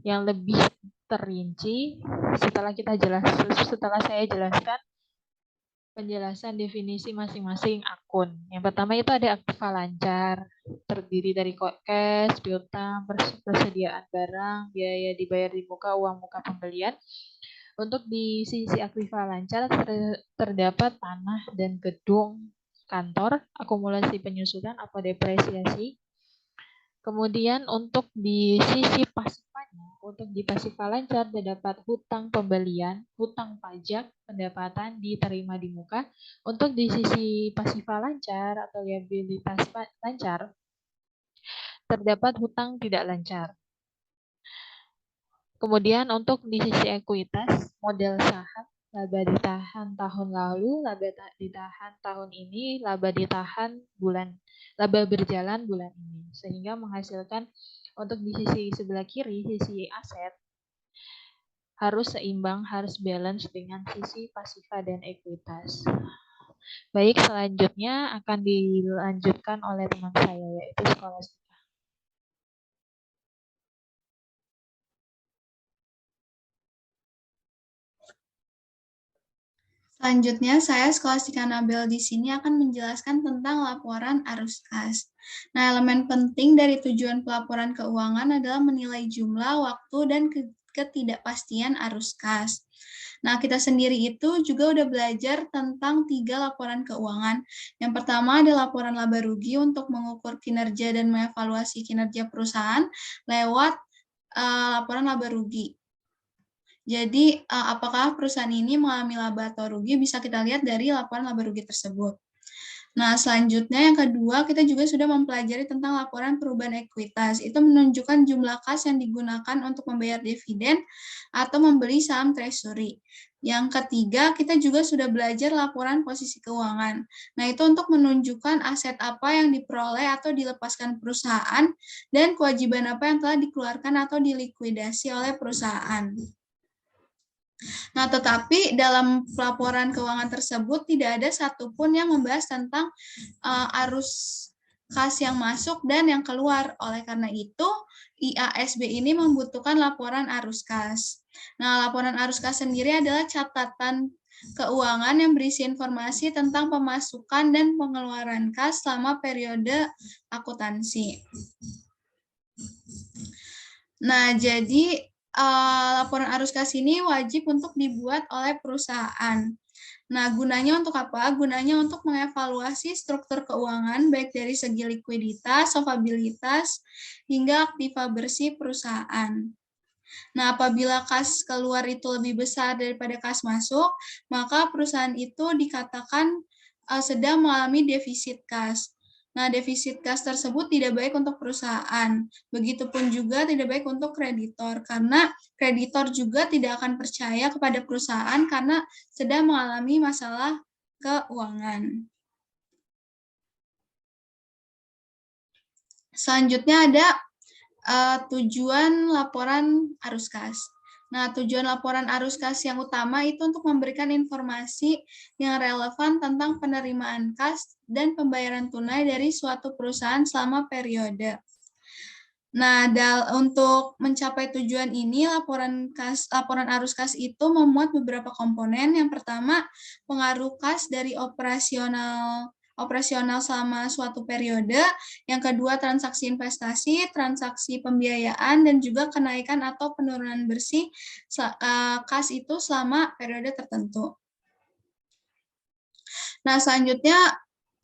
yang lebih terinci setelah saya jelaskan penjelasan definisi masing-masing akun. Yang pertama itu ada aktiva lancar, terdiri dari cash, piutang, persediaan barang, biaya dibayar di muka, uang muka pembelian. Untuk di sisi aktiva lancar terdapat tanah dan gedung kantor, akumulasi penyusutan atau depresiasi. Kemudian untuk di sisi pasifannya, untuk di pasifa lancar terdapat hutang pembelian, hutang pajak, pendapatan diterima di muka. Untuk di sisi pasifa lancar atau liabilitas lancar terdapat hutang tidak lancar. Kemudian untuk di sisi ekuitas, modal saham, laba ditahan tahun lalu, laba ditahan tahun ini, laba berjalan bulan ini, sehingga menghasilkan untuk di sisi sebelah kiri, sisi aset, harus seimbang, harus balance dengan sisi pasifa dan ekuitas. Baik, selanjutnya akan dilanjutkan oleh teman saya, yaitu Skolastika. Selanjutnya, saya Skolastika Nabel di sini akan menjelaskan tentang laporan arus kas. Nah, elemen penting dari tujuan pelaporan keuangan adalah menilai jumlah, waktu, dan ketidakpastian arus kas. Nah, kita sendiri itu juga udah belajar tentang 3 laporan keuangan. Yang pertama ada laporan laba rugi untuk mengukur kinerja dan mengevaluasi kinerja perusahaan lewat laporan laba rugi. Jadi, apakah perusahaan ini mengalami laba atau rugi bisa kita lihat dari laporan laba rugi tersebut. Nah, selanjutnya yang kedua, kita juga sudah mempelajari tentang laporan perubahan ekuitas. Itu menunjukkan jumlah kas yang digunakan untuk membayar dividen atau membeli saham treasury. Yang ketiga, kita juga sudah belajar laporan posisi keuangan. Nah, itu untuk menunjukkan aset apa yang diperoleh atau dilepaskan perusahaan dan kewajiban apa yang telah dikeluarkan atau dilikuidasi oleh perusahaan. Nah, tetapi dalam laporan keuangan tersebut tidak ada satupun yang membahas tentang arus kas yang masuk dan yang keluar. Oleh karena itu, IASB ini membutuhkan laporan arus kas. Nah, laporan arus kas sendiri adalah catatan keuangan yang berisi informasi tentang pemasukan dan pengeluaran kas selama periode akuntansi. Nah, jadi laporan arus kas ini wajib untuk dibuat oleh perusahaan. Nah, gunanya untuk apa? Gunanya untuk mengevaluasi struktur keuangan baik dari segi likuiditas, solvabilitas, hingga aktiva bersih perusahaan. Nah, apabila kas keluar itu lebih besar daripada kas masuk, maka perusahaan itu dikatakan sedang mengalami defisit kas. Nah, defisit kas tersebut tidak baik untuk perusahaan. Begitupun juga tidak baik untuk kreditor, karena kreditor juga tidak akan percaya kepada perusahaan karena sedang mengalami masalah keuangan. Selanjutnya ada tujuan laporan arus kas. Nah, tujuan laporan arus kas yang utama itu untuk memberikan informasi yang relevan tentang penerimaan kas dan pembayaran tunai dari suatu perusahaan selama periode. Nah, untuk mencapai tujuan ini, laporan arus kas itu memuat beberapa komponen. Yang pertama, pengaruh kas dari operasional selama suatu periode, yang kedua transaksi investasi, transaksi pembiayaan, dan juga kenaikan atau penurunan bersih kas itu selama periode tertentu. Nah, selanjutnya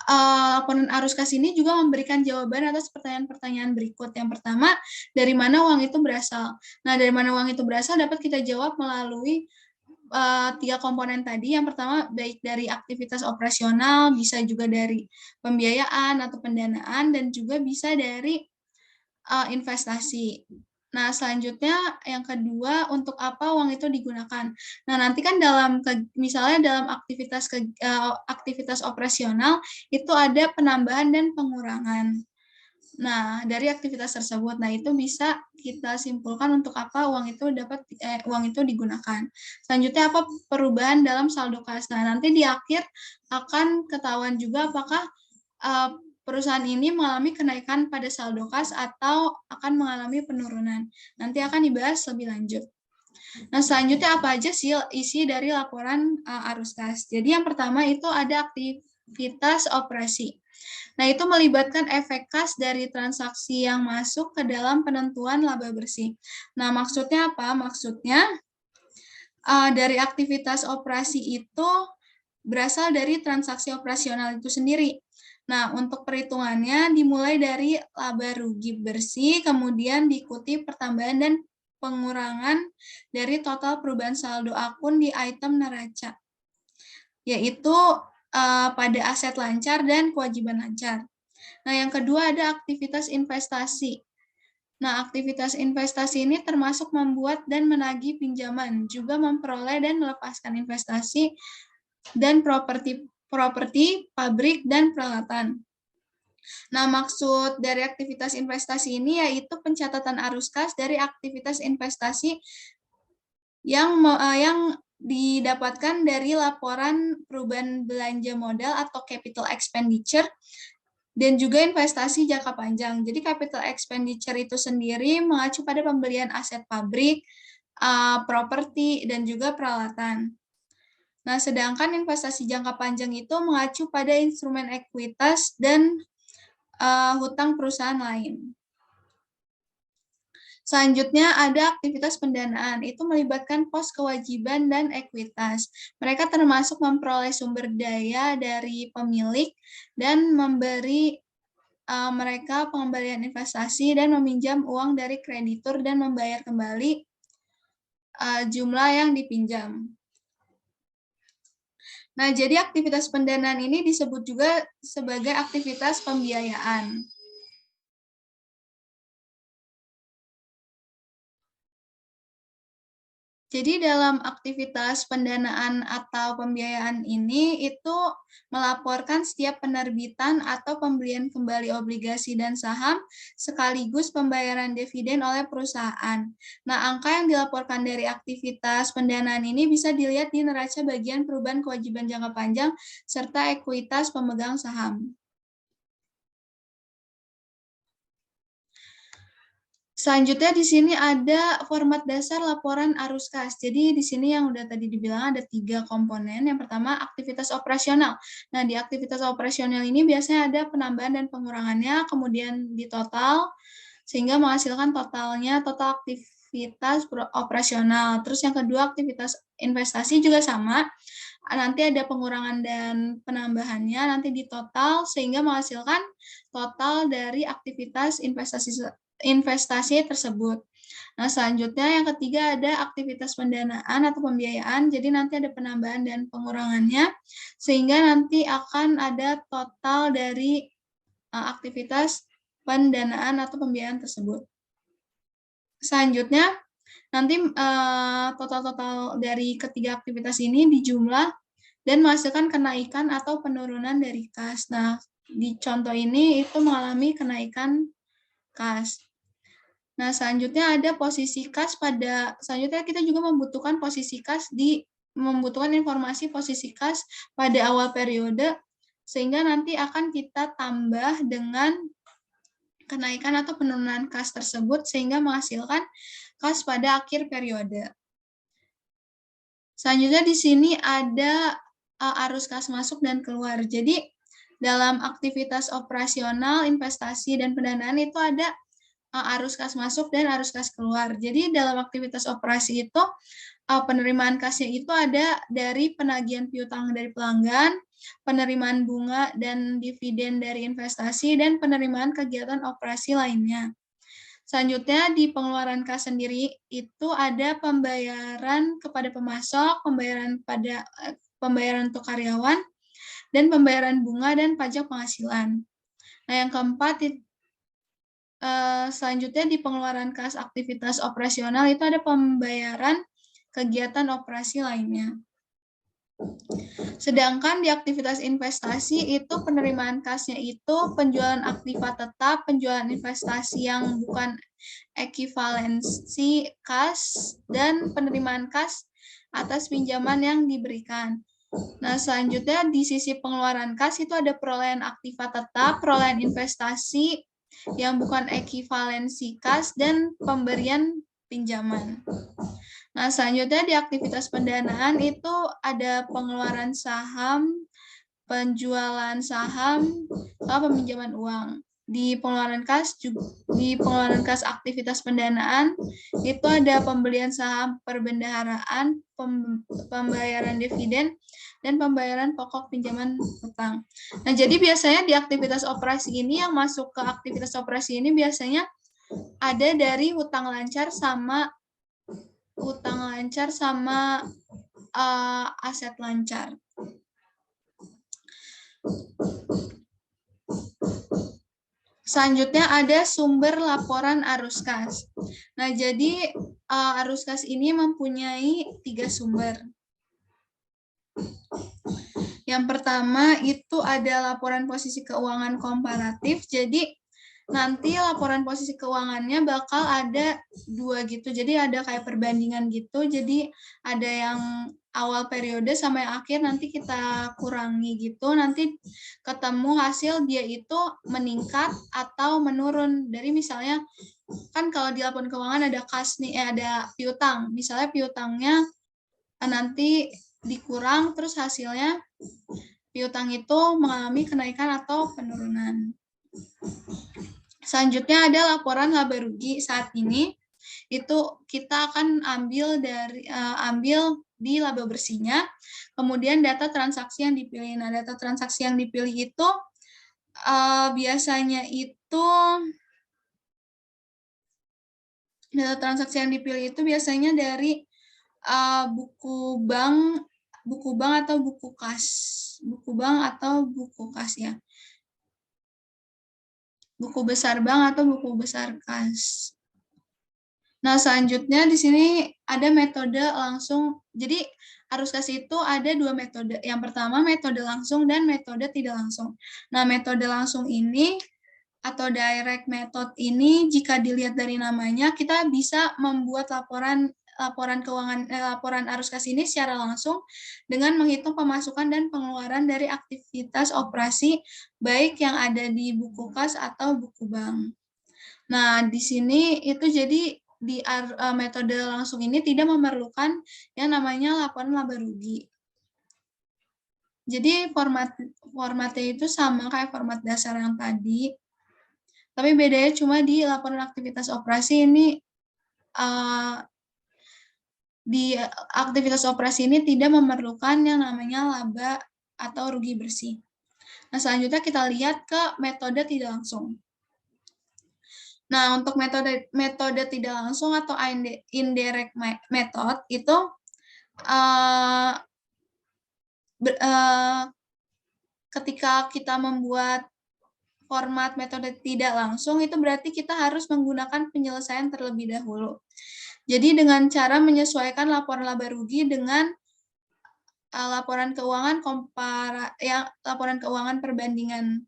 laporan arus kas ini juga memberikan jawaban atas pertanyaan-pertanyaan berikut. Yang pertama, dari mana uang itu berasal? Nah, dari mana uang itu berasal dapat kita jawab melalui 3 komponen tadi. Yang pertama, baik dari aktivitas operasional, bisa juga dari pembiayaan atau pendanaan, dan juga bisa dari investasi. Nah, selanjutnya yang kedua, untuk apa uang itu digunakan. Nah, nanti kan misalnya dalam aktivitas operasional itu ada penambahan dan pengurangan. Nah, dari aktivitas tersebut, nah itu bisa kita simpulkan untuk apa uang itu digunakan. Selanjutnya apa perubahan dalam saldo kas. Nah, nanti di akhir akan ketahuan juga apakah perusahaan ini mengalami kenaikan pada saldo kas atau akan mengalami penurunan. Nanti akan dibahas lebih lanjut. Nah, selanjutnya apa aja sih isi dari laporan arus kas? Jadi yang pertama itu ada aktivitas operasi. Nah, itu melibatkan efek kas dari transaksi yang masuk ke dalam penentuan laba bersih. Nah, maksudnya apa? Maksudnya dari aktivitas operasi itu berasal dari transaksi operasional itu sendiri. Nah, untuk perhitungannya dimulai dari laba rugi bersih, kemudian diikuti pertambahan dan pengurangan dari total perubahan saldo akun di item neraca, yaitu pada aset lancar dan kewajiban lancar. Nah, yang kedua ada aktivitas investasi. Nah, aktivitas investasi ini termasuk membuat dan menagih pinjaman, juga memperoleh dan melepaskan investasi dan properti, pabrik, dan peralatan. Nah, maksud dari aktivitas investasi ini yaitu pencatatan arus kas dari aktivitas investasi yang didapatkan dari laporan perubahan belanja modal atau capital expenditure dan juga investasi jangka panjang. Jadi capital expenditure itu sendiri mengacu pada pembelian aset pabrik, properti, dan juga peralatan. Nah, sedangkan investasi jangka panjang itu mengacu pada instrumen ekuitas dan hutang perusahaan lain. Selanjutnya ada aktivitas pendanaan, itu melibatkan pos kewajiban dan ekuitas. Mereka termasuk memperoleh sumber daya dari pemilik dan memberi mereka pengembalian investasi dan meminjam uang dari kreditur dan membayar kembali jumlah yang dipinjam. Nah, jadi aktivitas pendanaan ini disebut juga sebagai aktivitas pembiayaan. Jadi dalam aktivitas pendanaan atau pembiayaan ini itu melaporkan setiap penerbitan atau pembelian kembali obligasi dan saham sekaligus pembayaran dividen oleh perusahaan. Nah, angka yang dilaporkan dari aktivitas pendanaan ini bisa dilihat di neraca bagian perubahan kewajiban jangka panjang serta ekuitas pemegang saham. Selanjutnya di sini ada format dasar laporan arus kas. Jadi di sini yang udah tadi dibilang ada 3 komponen. Yang pertama aktivitas operasional. Nah di aktivitas operasional ini biasanya ada penambahan dan pengurangannya, kemudian di total, sehingga menghasilkan totalnya total aktivitas operasional. Terus yang kedua aktivitas investasi juga sama. Nanti ada pengurangan dan penambahannya nanti di total sehingga menghasilkan total dari aktivitas investasi tersebut. Nah, selanjutnya yang ketiga ada aktivitas pendanaan atau pembiayaan. Jadi nanti ada penambahan dan pengurangannya sehingga nanti akan ada total dari aktivitas pendanaan atau pembiayaan tersebut. Selanjutnya nanti total-total dari ketiga aktivitas ini dijumlah dan menghasilkan kenaikan atau penurunan dari kas. Nah, di contoh ini itu mengalami kenaikan kas. Nah, selanjutnya ada posisi kas selanjutnya kita juga membutuhkan membutuhkan informasi posisi kas pada awal periode, sehingga nanti akan kita tambah dengan kenaikan atau penurunan kas tersebut, sehingga menghasilkan kas pada akhir periode. Selanjutnya di sini ada arus kas masuk dan keluar. Jadi, dalam aktivitas operasional, investasi, dan pendanaan itu ada arus kas masuk dan arus kas keluar. Jadi dalam aktivitas operasi itu penerimaan kasnya itu ada dari penagihan piutang dari pelanggan, penerimaan bunga dan dividen dari investasi, dan penerimaan kegiatan operasi lainnya. Selanjutnya di pengeluaran kas sendiri itu ada pembayaran kepada pemasok, pembayaran untuk karyawan, dan pembayaran bunga dan pajak penghasilan. Nah, yang keempat selanjutnya di pengeluaran kas aktivitas operasional itu ada pembayaran kegiatan operasi lainnya. Sedangkan di aktivitas investasi itu penerimaan kasnya itu penjualan aktiva tetap, penjualan investasi yang bukan ekivalensi kas, dan penerimaan kas atas pinjaman yang diberikan. Nah, selanjutnya di sisi pengeluaran kas itu ada perolehan aktiva tetap, perolehan investasi yang bukan ekivalensi kas, dan pemberian pinjaman. Nah, selanjutnya di aktivitas pendanaan itu ada pengeluaran saham, penjualan saham, atau peminjaman uang. Di pengeluaran kas aktivitas pendanaan itu ada pembelian saham perbendaharaan, pembayaran dividen, dan pembayaran pokok pinjaman utang. Nah, jadi biasanya di aktivitas operasi ini yang masuk ke aktivitas operasi ini biasanya ada dari hutang lancar sama aset lancar. Selanjutnya ada sumber laporan arus kas. Nah, jadi arus kas ini mempunyai 3 sumber. Yang pertama itu ada laporan posisi keuangan komparatif. Jadi nanti laporan posisi keuangannya bakal ada 2 gitu. Jadi ada kayak perbandingan gitu. Jadi ada yang awal periode sama yang akhir nanti kita kurangi gitu. Nanti ketemu hasil dia itu meningkat atau menurun. Dari misalnya kan kalau di laporan keuangan ada kas nih, ada piutang. Misalnya piutangnya nanti dikurang terus hasilnya piutang itu mengalami kenaikan atau penurunan. Selanjutnya ada laporan laba rugi. Saat ini itu kita akan ambil di laba bersihnya, kemudian data transaksi yang dipilih. Nah, data transaksi yang dipilih itu biasanya itu dari buku bank atau buku kas. Buku bank atau buku kas ya. Buku besar bank atau buku besar kas. Nah, selanjutnya di sini ada metode langsung. Jadi, arus kas itu ada 2 metode. Yang pertama metode langsung dan metode tidak langsung. Nah, metode langsung ini atau direct method ini jika dilihat dari namanya, kita bisa membuat laporan arus kas ini secara langsung dengan menghitung pemasukan dan pengeluaran dari aktivitas operasi baik yang ada di buku kas atau buku bank. Nah, di sini itu jadi di metode langsung ini tidak memerlukan yang namanya laporan laba rugi. Jadi formatnya itu sama kayak format dasar yang tadi, tapi bedanya cuma di laporan aktivitas operasi ini, di aktivitas operasi ini tidak memerlukan yang namanya laba atau rugi bersih. Nah, selanjutnya kita lihat ke metode tidak langsung. Nah, untuk metode tidak langsung atau indirect method itu ketika kita membuat format metode tidak langsung, itu berarti kita harus menggunakan penyelesaian terlebih dahulu. Jadi dengan cara menyesuaikan laporan laba rugi dengan laporan keuangan laporan keuangan perbandingan,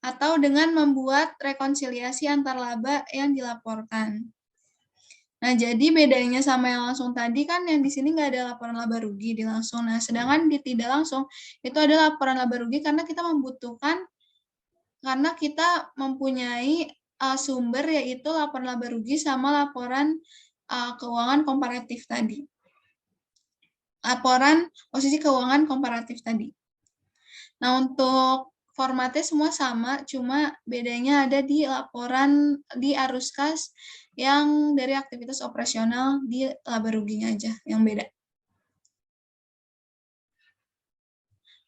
atau dengan membuat rekonsiliasi antar laba yang dilaporkan. Nah, jadi bedanya sama yang langsung tadi kan yang di sini nggak ada laporan laba rugi di langsung. Nah, sedangkan di tidak langsung itu ada laporan laba rugi karena kita mempunyai sumber, yaitu laporan laba rugi sama laporan keuangan komparatif tadi. Laporan posisi keuangan komparatif tadi. Nah, untuk formatnya semua sama, cuma bedanya ada di laporan di arus kas yang dari aktivitas operasional di laba ruginya aja yang beda.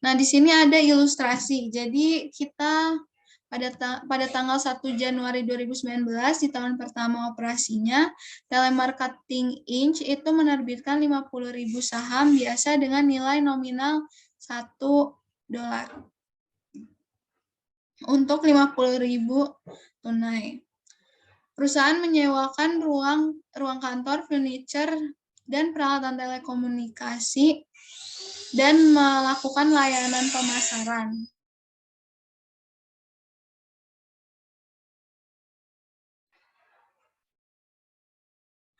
Nah, di sini ada ilustrasi. Jadi kita pada tanggal 1 Januari 2019 di tahun pertama operasinya, Telemarketing Inc. itu menerbitkan 50.000 saham biasa dengan nilai nominal $1 untuk 50.000 tunai. Perusahaan menyewakan ruang kantor, furniture, dan peralatan telekomunikasi dan melakukan layanan pemasaran.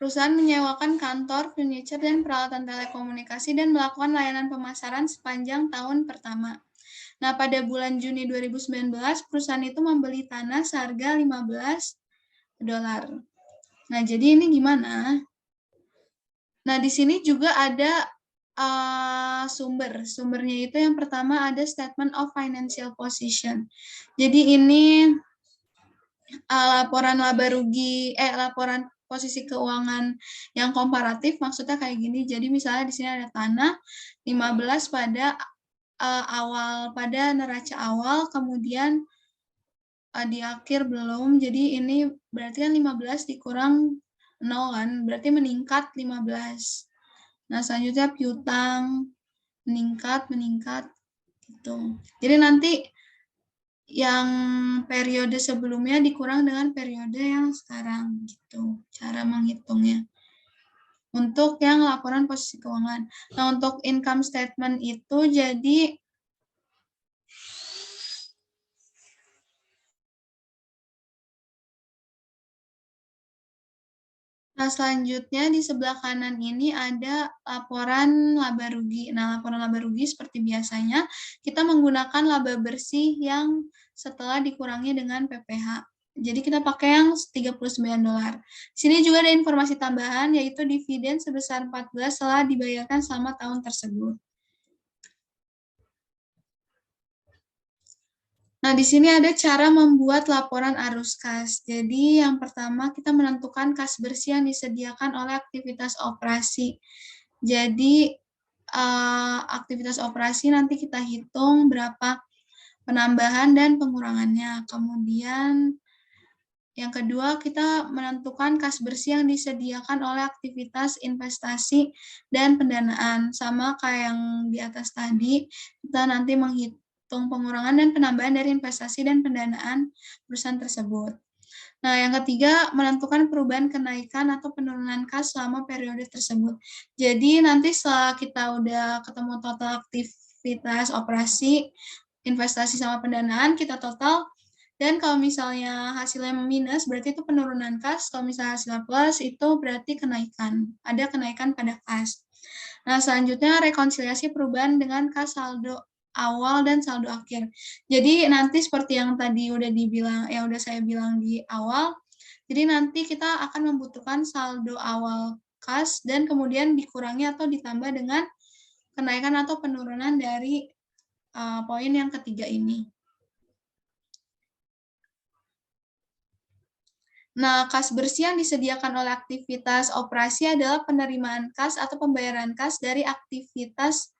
Perusahaan menyewakan kantor, furniture, dan peralatan telekomunikasi dan melakukan layanan pemasaran sepanjang tahun pertama. Nah, pada bulan Juni 2019, perusahaan itu membeli tanah seharga $15. Nah, jadi ini gimana? Nah, di sini juga ada sumbernya itu yang pertama ada Statement of Financial Position. Jadi ini laporan laba rugi, laporan posisi keuangan yang komparatif, maksudnya kayak gini. Jadi misalnya di sini ada tanah 15 pada pada neraca awal, kemudian di akhir belum. Jadi ini berarti kan 15 dikurang 0 kan, berarti meningkat 15. Nah, selanjutnya piutang meningkat gitu. Jadi nanti yang periode sebelumnya dikurang dengan periode yang sekarang gitu cara menghitungnya. Untuk yang laporan posisi keuangan. Nah, untuk income statement itu jadi nah, selanjutnya di sebelah kanan ini ada laporan laba rugi. Nah, laporan laba rugi seperti biasanya kita menggunakan laba bersih yang setelah dikurangi dengan PPh. Jadi kita pakai yang $39. Di sini juga ada informasi tambahan, yaitu dividen sebesar 14 setelah dibayarkan selama tahun tersebut. Nah, di sini ada cara membuat laporan arus kas. Jadi, yang pertama kita menentukan kas bersih yang disediakan oleh aktivitas operasi. Jadi, aktivitas operasi nanti kita hitung berapa penambahan dan pengurangannya. Kemudian, yang kedua, kita menentukan kas bersih yang disediakan oleh aktivitas investasi dan pendanaan. Sama kayak yang di atas tadi, kita nanti menghitung pengurangan dan penambahan dari investasi dan pendanaan perusahaan tersebut. Nah, yang ketiga, menentukan perubahan kenaikan atau penurunan kas selama periode tersebut. Jadi, nanti setelah kita udah ketemu total aktivitas operasi, investasi sama pendanaan, kita total. Dan kalau misalnya hasilnya minus, berarti itu penurunan kas. Kalau misalnya hasilnya plus, itu berarti kenaikan. Ada kenaikan pada kas. Nah, selanjutnya rekonsiliasi perubahan dengan kas saldo. awal dan saldo akhir. Jadi nanti seperti yang tadi udah saya bilang di awal, jadi nanti kita akan membutuhkan saldo awal kas dan kemudian dikurangi atau ditambah dengan kenaikan atau penurunan dari poin yang ketiga ini. Nah, kas bersih yang disediakan oleh aktivitas operasi adalah penerimaan kas atau pembayaran kas dari aktivitas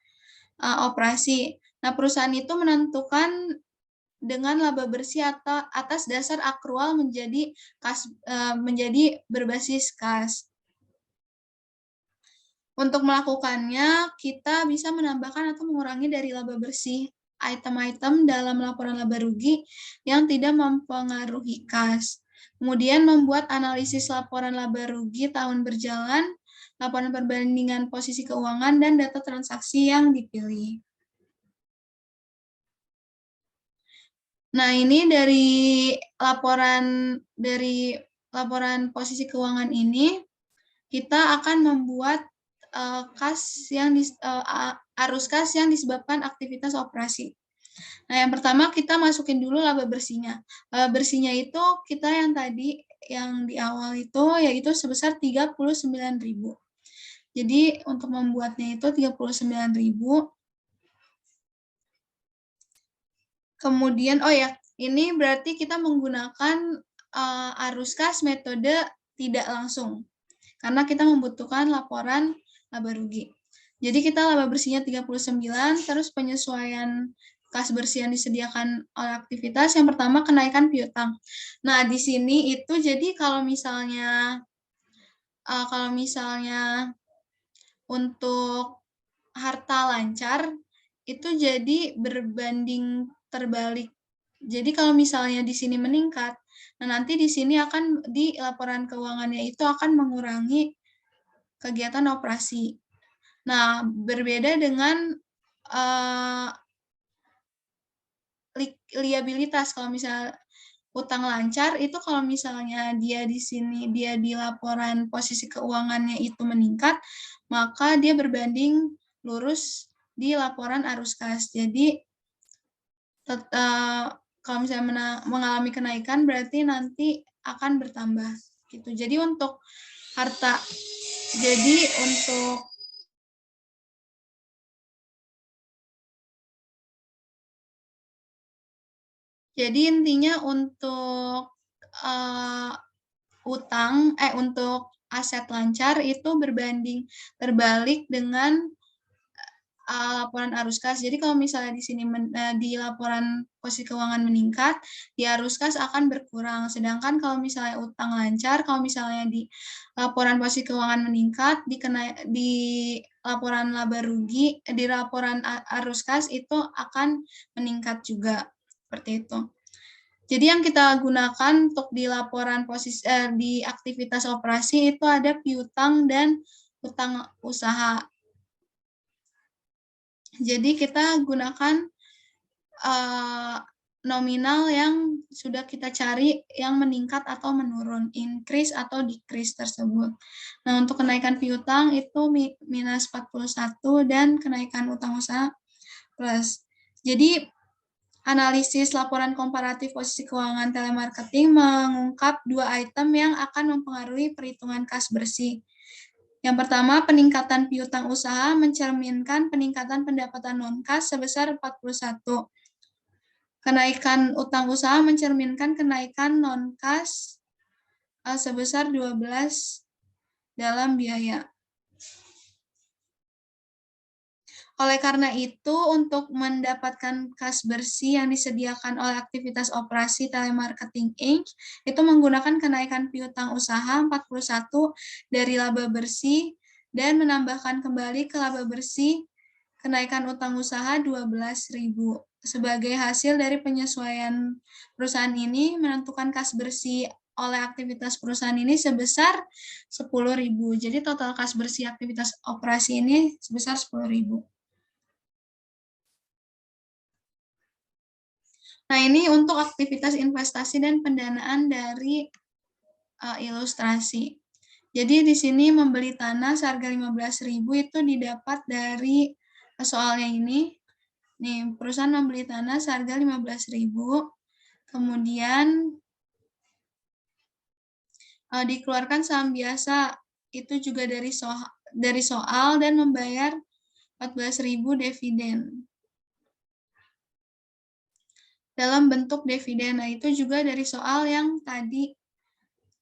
operasi. Nah, perusahaan itu menentukan dengan laba bersih atau atas dasar akrual menjadi berbasis kas. Untuk melakukannya, kita bisa menambahkan atau mengurangi dari laba bersih item-item dalam laporan laba rugi yang tidak mempengaruhi kas. Kemudian membuat analisis laporan laba rugi tahun berjalan, laporan perbandingan posisi keuangan, dan data transaksi yang dipilih. Nah, ini dari laporan posisi keuangan ini, kita akan membuat arus kas yang disebabkan aktivitas operasi. Nah, yang pertama kita masukin dulu laba bersihnya. Laba bersihnya itu kita yang tadi yang di awal itu yaitu sebesar 39.000. Jadi untuk membuatnya itu 39.000. Kemudian ini berarti kita menggunakan arus kas metode tidak langsung. Karena kita membutuhkan laporan laba rugi. Jadi kita laba bersihnya 39, terus penyesuaian kas bersih yang disediakan oleh aktivitas. Yang pertama kenaikan piutang. Nah, di sini itu jadi kalau misalnya untuk harta lancar itu jadi berbanding terbalik. Jadi kalau misalnya di sini meningkat, nah nanti di sini akan di laporan keuangannya itu akan mengurangi kegiatan operasi. Nah, berbeda dengan liabilitas. Kalau misalnya utang lancar itu kalau misalnya dia di laporan posisi keuangannya itu meningkat, maka dia berbanding lurus di laporan arus kas. Jadi kalau misalnya mengalami kenaikan berarti nanti akan bertambah gitu. Jadi untuk harta Jadi intinya untuk untuk aset lancar itu berbanding terbalik dengan laporan arus kas. Jadi kalau misalnya di sini di laporan posisi keuangan meningkat, di arus kas akan berkurang. Sedangkan kalau misalnya utang lancar, kalau misalnya di laporan posisi keuangan meningkat, di laporan laba rugi, di laporan arus kas itu akan meningkat juga. Seperti itu. Jadi yang kita gunakan untuk di laporan posisi di aktivitas operasi itu ada piutang dan utang usaha. Jadi kita gunakan nominal yang sudah kita cari yang meningkat atau menurun, increase atau decrease tersebut. Nah, untuk kenaikan piutang itu minus 41 dan kenaikan utang usaha plus. Jadi analisis laporan komparatif posisi keuangan telemarketing mengungkap dua item yang akan mempengaruhi perhitungan kas bersih. Yang pertama, peningkatan piutang usaha mencerminkan peningkatan pendapatan non-kas sebesar 41. Kenaikan utang usaha mencerminkan kenaikan non-kas sebesar 12 dalam biaya. Oleh karena itu, untuk mendapatkan kas bersih yang disediakan oleh aktivitas operasi telemarketing Inc. itu menggunakan kenaikan piutang usaha 41 dari laba bersih dan menambahkan kembali ke laba bersih kenaikan utang usaha 12.000. Sebagai hasil dari penyesuaian perusahaan ini menentukan kas bersih oleh aktivitas perusahaan ini sebesar 10.000. Jadi total kas bersih aktivitas operasi ini sebesar 10.000. Nah, ini untuk aktivitas investasi dan pendanaan dari ilustrasi. Jadi di sini membeli tanah seharga 15.000 itu didapat dari soalnya ini Nih, perusahaan membeli tanah seharga 15.000, kemudian dikeluarkan saham biasa, itu juga dari soal dan membayar 14.000 dividen. Dalam bentuk dividen, nah itu juga dari soal yang tadi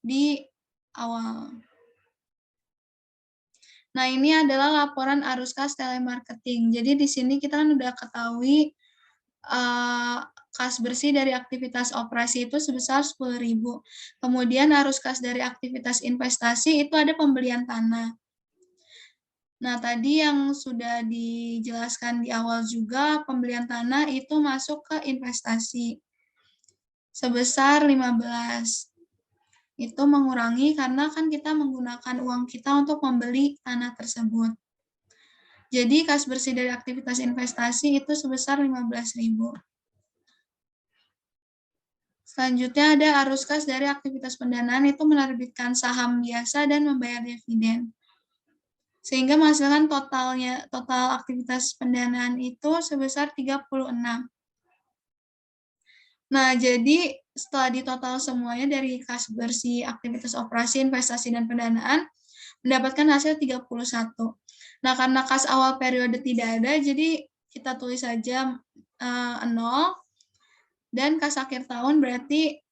di awal. Nah, ini adalah laporan arus kas telemarketing. Jadi di sini kita kan udah ketahui kas bersih dari aktivitas operasi itu sebesar 10.000. Kemudian arus kas dari aktivitas investasi itu ada pembelian tanah. Nah, tadi yang sudah dijelaskan di awal juga, pembelian tanah itu masuk ke investasi sebesar 15. Itu mengurangi karena kan kita menggunakan uang kita untuk membeli tanah tersebut. Jadi kas bersih dari aktivitas investasi itu sebesar 15.000. Selanjutnya ada arus kas dari aktivitas pendanaan itu menerbitkan saham biasa dan membayar dividen. Sehingga menghasilkan total aktivitas pendanaan itu sebesar 36. Nah, jadi setelah ditotal semuanya dari kas bersih, aktivitas operasi, investasi, dan pendanaan, mendapatkan hasil 31. Nah, karena kas awal periode tidak ada, jadi kita tulis saja 0, dan kas akhir tahun berarti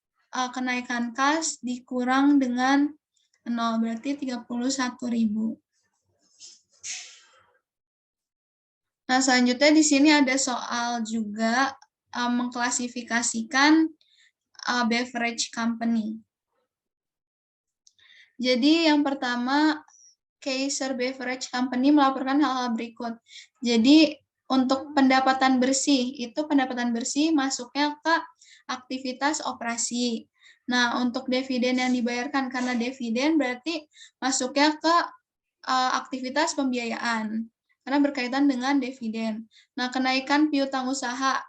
kenaikan kas dikurang dengan 0, berarti 31.000. Nah, selanjutnya di sini ada soal juga mengklasifikasikan beverage company. Jadi yang pertama, Kaiser Beverage Company melaporkan hal-hal berikut. Jadi untuk pendapatan bersih, itu pendapatan bersih masuknya ke aktivitas operasi. Nah, untuk dividen yang dibayarkan, karena dividen berarti masuknya ke aktivitas pembiayaan, karena berkaitan dengan dividen. Nah, kenaikan piutang usaha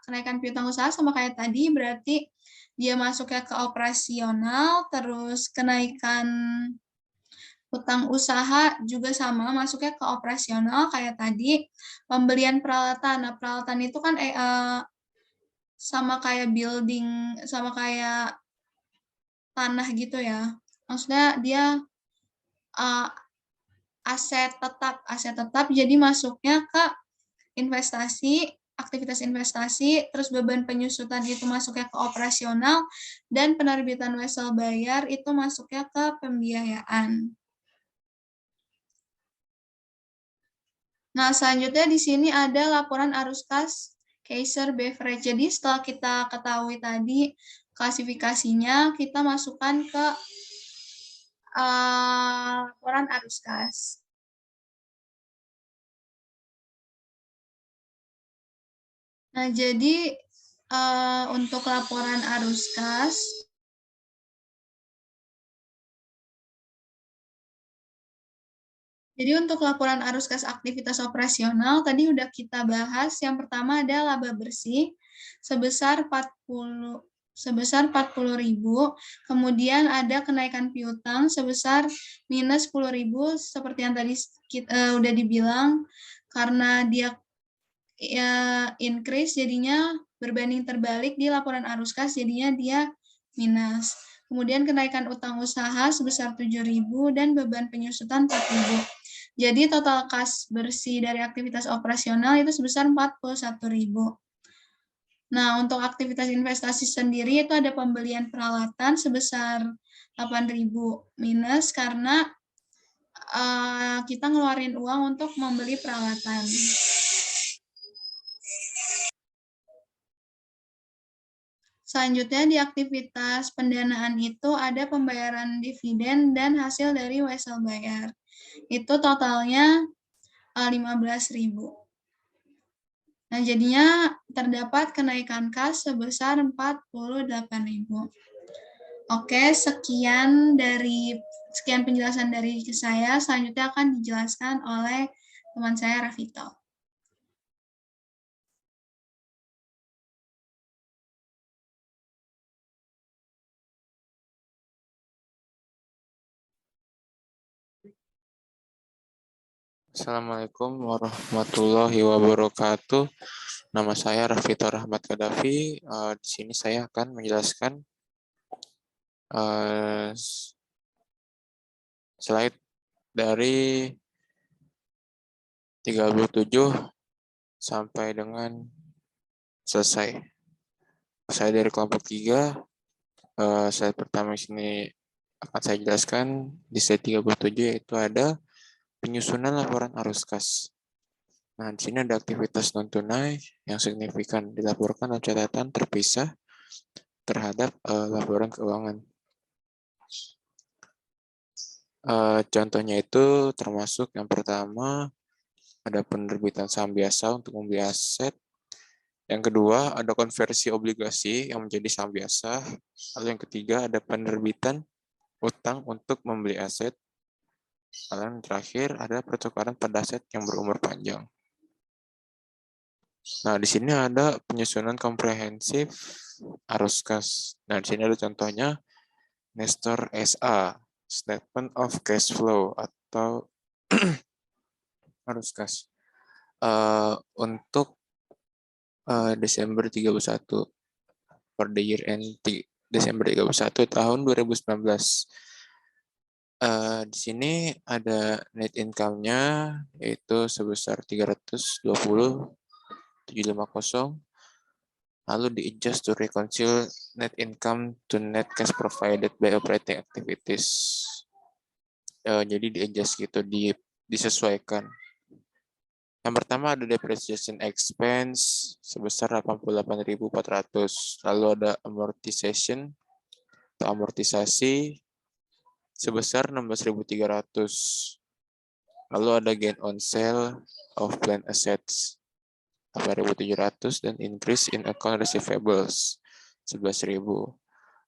sama kayak tadi, berarti dia masuknya ke operasional, terus kenaikan utang usaha juga sama, masuknya ke operasional kayak tadi. Pembelian peralatan, nah peralatan itu kan sama kayak building, sama kayak tanah gitu ya. Maksudnya dia aset tetap, jadi masuknya ke investasi, aktivitas investasi, terus beban penyusutan itu masuknya ke operasional, dan penerbitan wesel bayar itu masuknya ke pembiayaan. Nah, selanjutnya di sini ada laporan arus kas Kaiser Beverage. Jadi setelah kita ketahui tadi klasifikasinya, kita masukkan ke laporan arus kas. Nah, jadi untuk laporan arus kas, jadi untuk laporan arus kas aktivitas operasional, tadi udah kita bahas. Yang pertama ada laba bersih sebesar 40.000. Kemudian ada kenaikan piutang sebesar minus 10.000, seperti yang tadi udah dibilang, karena dia increase, jadinya berbanding terbalik di laporan arus kas, jadinya dia minus. Kemudian kenaikan utang usaha sebesar 7.000 dan beban penyusutan 4.000. Jadi total kas bersih dari aktivitas operasional itu sebesar 41.000. Nah, untuk aktivitas investasi sendiri itu ada pembelian peralatan sebesar 8.000 minus karena kita ngeluarin uang untuk membeli peralatan. Selanjutnya di aktivitas pendanaan itu ada pembayaran dividen dan hasil dari wesel bayar. Itu totalnya 15.000. Nah, jadinya terdapat kenaikan kas sebesar 48.000. Oke, sekian penjelasan dari saya. Selanjutnya akan dijelaskan oleh teman saya, Rafito. Assalamualaikum warahmatullahi wabarakatuh. Nama saya Rafito Rahmat Kadafi. Di sini saya akan menjelaskan slide dari 37 sampai dengan selesai. Saya dari kelompok 3. Slide pertama di sini akan saya jelaskan di slide 37, yaitu ada penyusunan laporan arus kas. Nah, di sini ada aktivitas non tunai yang signifikan dilaporkan dalam catatan terpisah terhadap laporan keuangan. Contohnya itu termasuk yang pertama ada penerbitan saham biasa untuk membeli aset. Yang kedua ada konversi obligasi yang menjadi saham biasa. Lalu yang ketiga ada penerbitan utang untuk membeli aset. Lalu yang terakhir ada pertukaran pada aset yang berumur panjang. Nah, di sini ada penyusunan komprehensif arus kas. Nah, di sini ada contohnya Nestor SA, Statement of Cash Flow atau arus kas. Untuk Desember 31 per the year end Desember 31 tahun 2019. Di sini ada net income-nya yaitu sebesar 320,750. Lalu di-adjust to reconcile net income to net cash provided by operating activities. Jadi di-adjust gitu, disesuaikan. Yang pertama ada depreciation expense sebesar 88.400. Lalu ada amortization atau amortisasi sebesar 16.300. Lalu ada gain on sale of plant assets 8.700 dan increase in account receivables 11.000.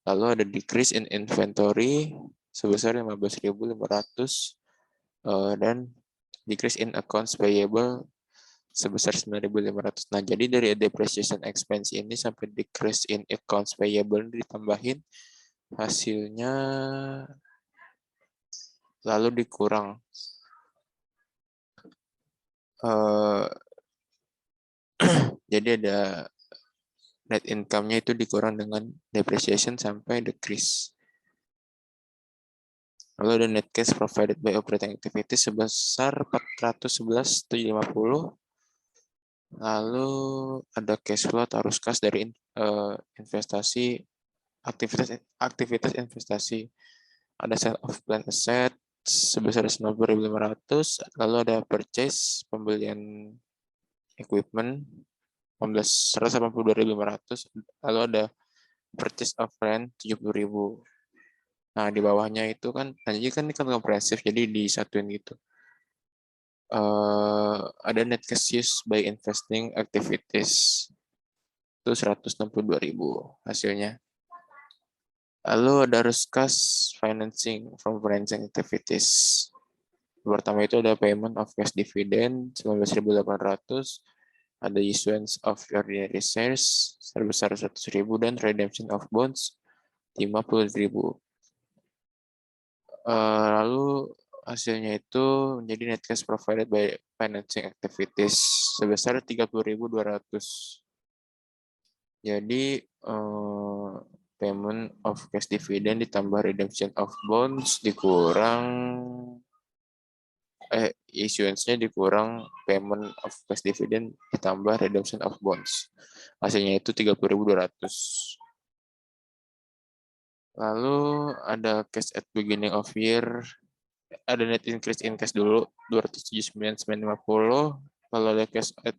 Lalu ada decrease in inventory sebesar 15.500 dan decrease in accounts payable sebesar 9.500. Nah, jadi dari depreciation expense ini sampai decrease in accounts payable ditambahin hasilnya lalu dikurang. Jadi ada net income-nya itu dikurang dengan depreciation sampai decrease. Lalu ada net cash provided by operating activities sebesar 411.750. Lalu ada cash flow atau arus kas dari investasi, aktivitas investasi. Ada sale of plant asset sebesar 90.500. Lalu ada purchase, pembelian equipment 182.500. Lalu ada purchase of rent 70.000. Nah, di bawahnya itu kan, tadi kan ini kan komprehensif, jadi disatuin gitu. Ada net cash use by investing activities. Itu 162.000 hasilnya. Lalu ada arus kas financing from financing activities. Pertama itu ada payment of cash dividend 19.800. Ada issuance of ordinary shares sebesar 100.000 dan redemption of bonds 50.000. Lalu hasilnya itu menjadi net cash provided by financing activities sebesar 30.200. Jadi payment of cash dividend ditambah redemption of bonds dikurang issuance-nya dikurang payment of cash dividend ditambah redemption of bonds. Hasilnya itu 30.200. Lalu ada cash at beginning of year, ada net increase in cash dulu 279.950. Lalu ada cash at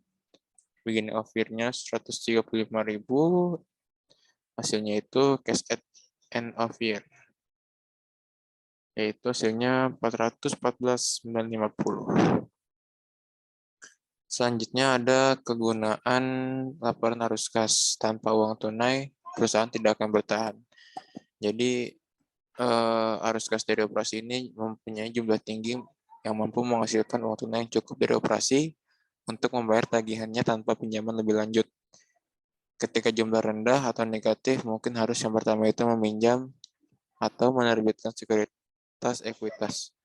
beginning of year-nya 135.000. Hasilnya itu cash at end of year, yaitu hasilnya 414.950. Selanjutnya ada kegunaan laporan arus kas. Tanpa uang tunai, perusahaan tidak akan bertahan. Jadi arus kas dari operasi ini mempunyai jumlah tinggi yang mampu menghasilkan uang tunai yang cukup dari operasi untuk membayar tagihannya tanpa pinjaman lebih lanjut. Ketika jumlah rendah atau negatif, mungkin harus yang pertama itu meminjam atau menerbitkan sekuritas ekuitas.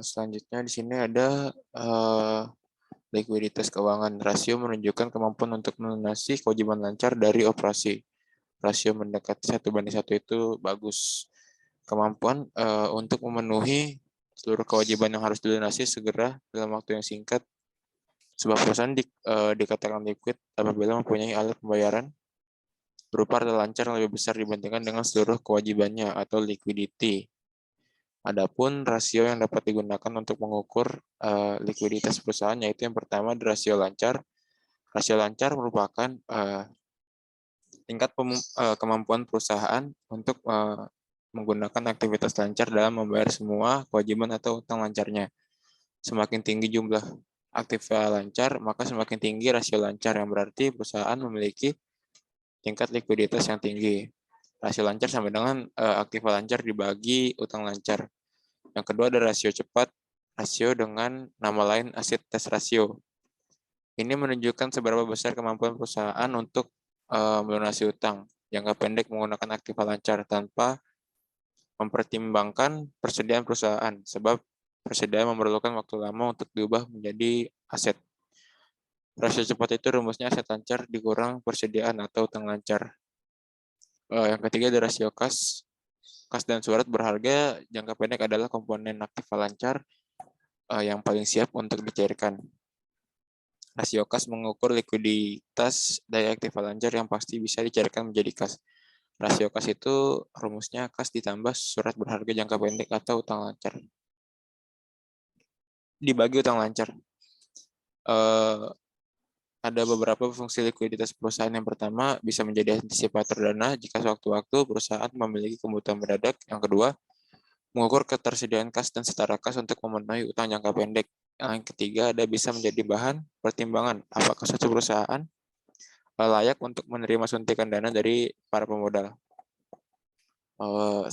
Selanjutnya di sini ada likuiditas keuangan. Rasio menunjukkan kemampuan untuk melunasi kewajiban lancar dari operasi. Rasio mendekati 1:1 itu bagus. Kemampuan untuk memenuhi seluruh kewajiban yang harus dilunasi segera dalam waktu yang singkat. Sebuah perusahaan dikatakan liquid apabila mempunyai alat pembayaran berupa harta lancar yang lebih besar dibandingkan dengan seluruh kewajibannya atau liquidity. Adapun rasio yang dapat digunakan untuk mengukur likuiditas perusahaan yaitu yang pertama rasio lancar. Rasio lancar merupakan tingkat kemampuan perusahaan untuk menggunakan aktivitas lancar dalam membayar semua kewajiban atau utang lancarnya. Semakin tinggi jumlah aktiva lancar, maka semakin tinggi rasio lancar, yang berarti perusahaan memiliki tingkat likuiditas yang tinggi. Rasio lancar sama dengan aktiva lancar dibagi utang lancar. Yang kedua ada rasio cepat, rasio dengan nama lain asset test ratio. Ini menunjukkan seberapa besar kemampuan perusahaan untuk melunasi utang. Jangka pendek menggunakan aktiva lancar tanpa mempertimbangkan persediaan perusahaan, sebab persediaan memerlukan waktu lama untuk diubah menjadi aset. Rasio cepat itu rumusnya aset lancar dikurang persediaan atau utang lancar. Yang ketiga ada rasio kas. Kas dan surat berharga jangka pendek adalah komponen aktiva lancar yang paling siap untuk dicairkan. Rasio kas mengukur likuiditas dari aktiva lancar yang pasti bisa dicairkan menjadi kas. Rasio kas itu rumusnya kas ditambah surat berharga jangka pendek atau utang lancar. Dibagi utang lancar. Ada beberapa fungsi likuiditas perusahaan. Yang pertama, bisa menjadi antisipator dana jika sewaktu-waktu perusahaan memiliki kebutuhan mendadak. Yang kedua, mengukur ketersediaan kas dan setara kas untuk memenuhi utang jangka pendek. Yang ketiga, ada bisa menjadi bahan pertimbangan apakah suatu perusahaan layak untuk menerima suntikan dana dari para pemodal.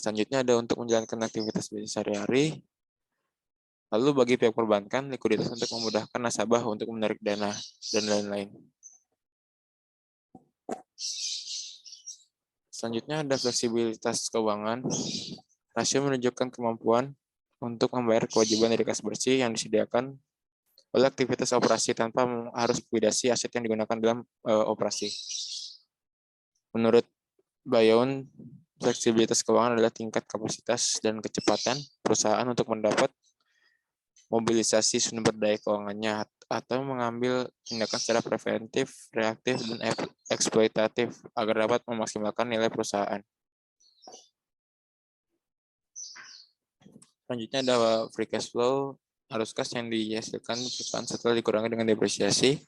Selanjutnya ada untuk menjalankan aktivitas bisnis sehari-hari. Lalu bagi pihak perbankan, likuiditas untuk memudahkan nasabah untuk menarik dana, dan lain-lain. Selanjutnya ada fleksibilitas keuangan. Rasio menunjukkan kemampuan untuk membayar kewajiban dari kas bersih yang disediakan oleh aktivitas operasi tanpa harus likuidasi aset yang digunakan dalam operasi. Menurut Bayon, fleksibilitas keuangan adalah tingkat kapasitas dan kecepatan perusahaan untuk mendapat mobilisasi sumber daya keuangannya atau mengambil tindakan secara preventif, reaktif, dan eksploitatif agar dapat memaksimalkan nilai perusahaan. Selanjutnya ada free cash flow, arus kas yang dihasilkan perusahaan setelah dikurangi dengan depresiasi,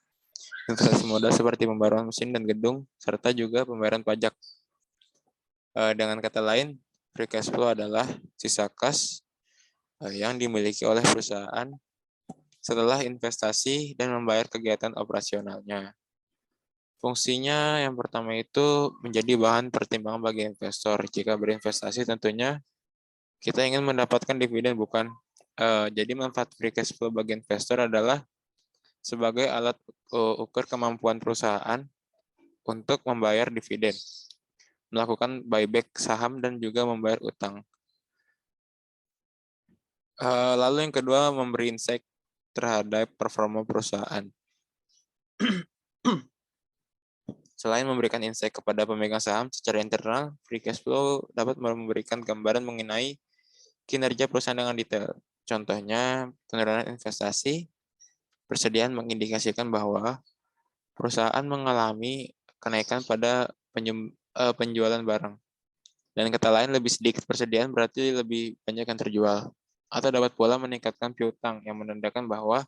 investasi modal seperti pembaruan mesin dan gedung, serta juga pembayaran pajak. Dengan kata lain, free cash flow adalah sisa kas yang dimiliki oleh perusahaan setelah investasi dan membayar kegiatan operasionalnya. Fungsinya yang pertama itu menjadi bahan pertimbangan bagi investor. Jika berinvestasi tentunya kita ingin mendapatkan dividen, bukan? Jadi manfaat free cash flow bagi investor adalah sebagai alat ukur kemampuan perusahaan untuk membayar dividen, melakukan buyback saham, dan juga membayar utang. Lalu yang kedua, memberi insight terhadap performa perusahaan. Selain memberikan insight kepada pemegang saham secara internal, free cash flow dapat memberikan gambaran mengenai kinerja perusahaan dengan detail. Contohnya, penurunan investasi, persediaan mengindikasikan bahwa perusahaan mengalami kenaikan pada penjualan barang. Dan kata lain, lebih sedikit persediaan berarti lebih banyak yang terjual. Atau dapat pula meningkatkan piutang yang menandakan bahwa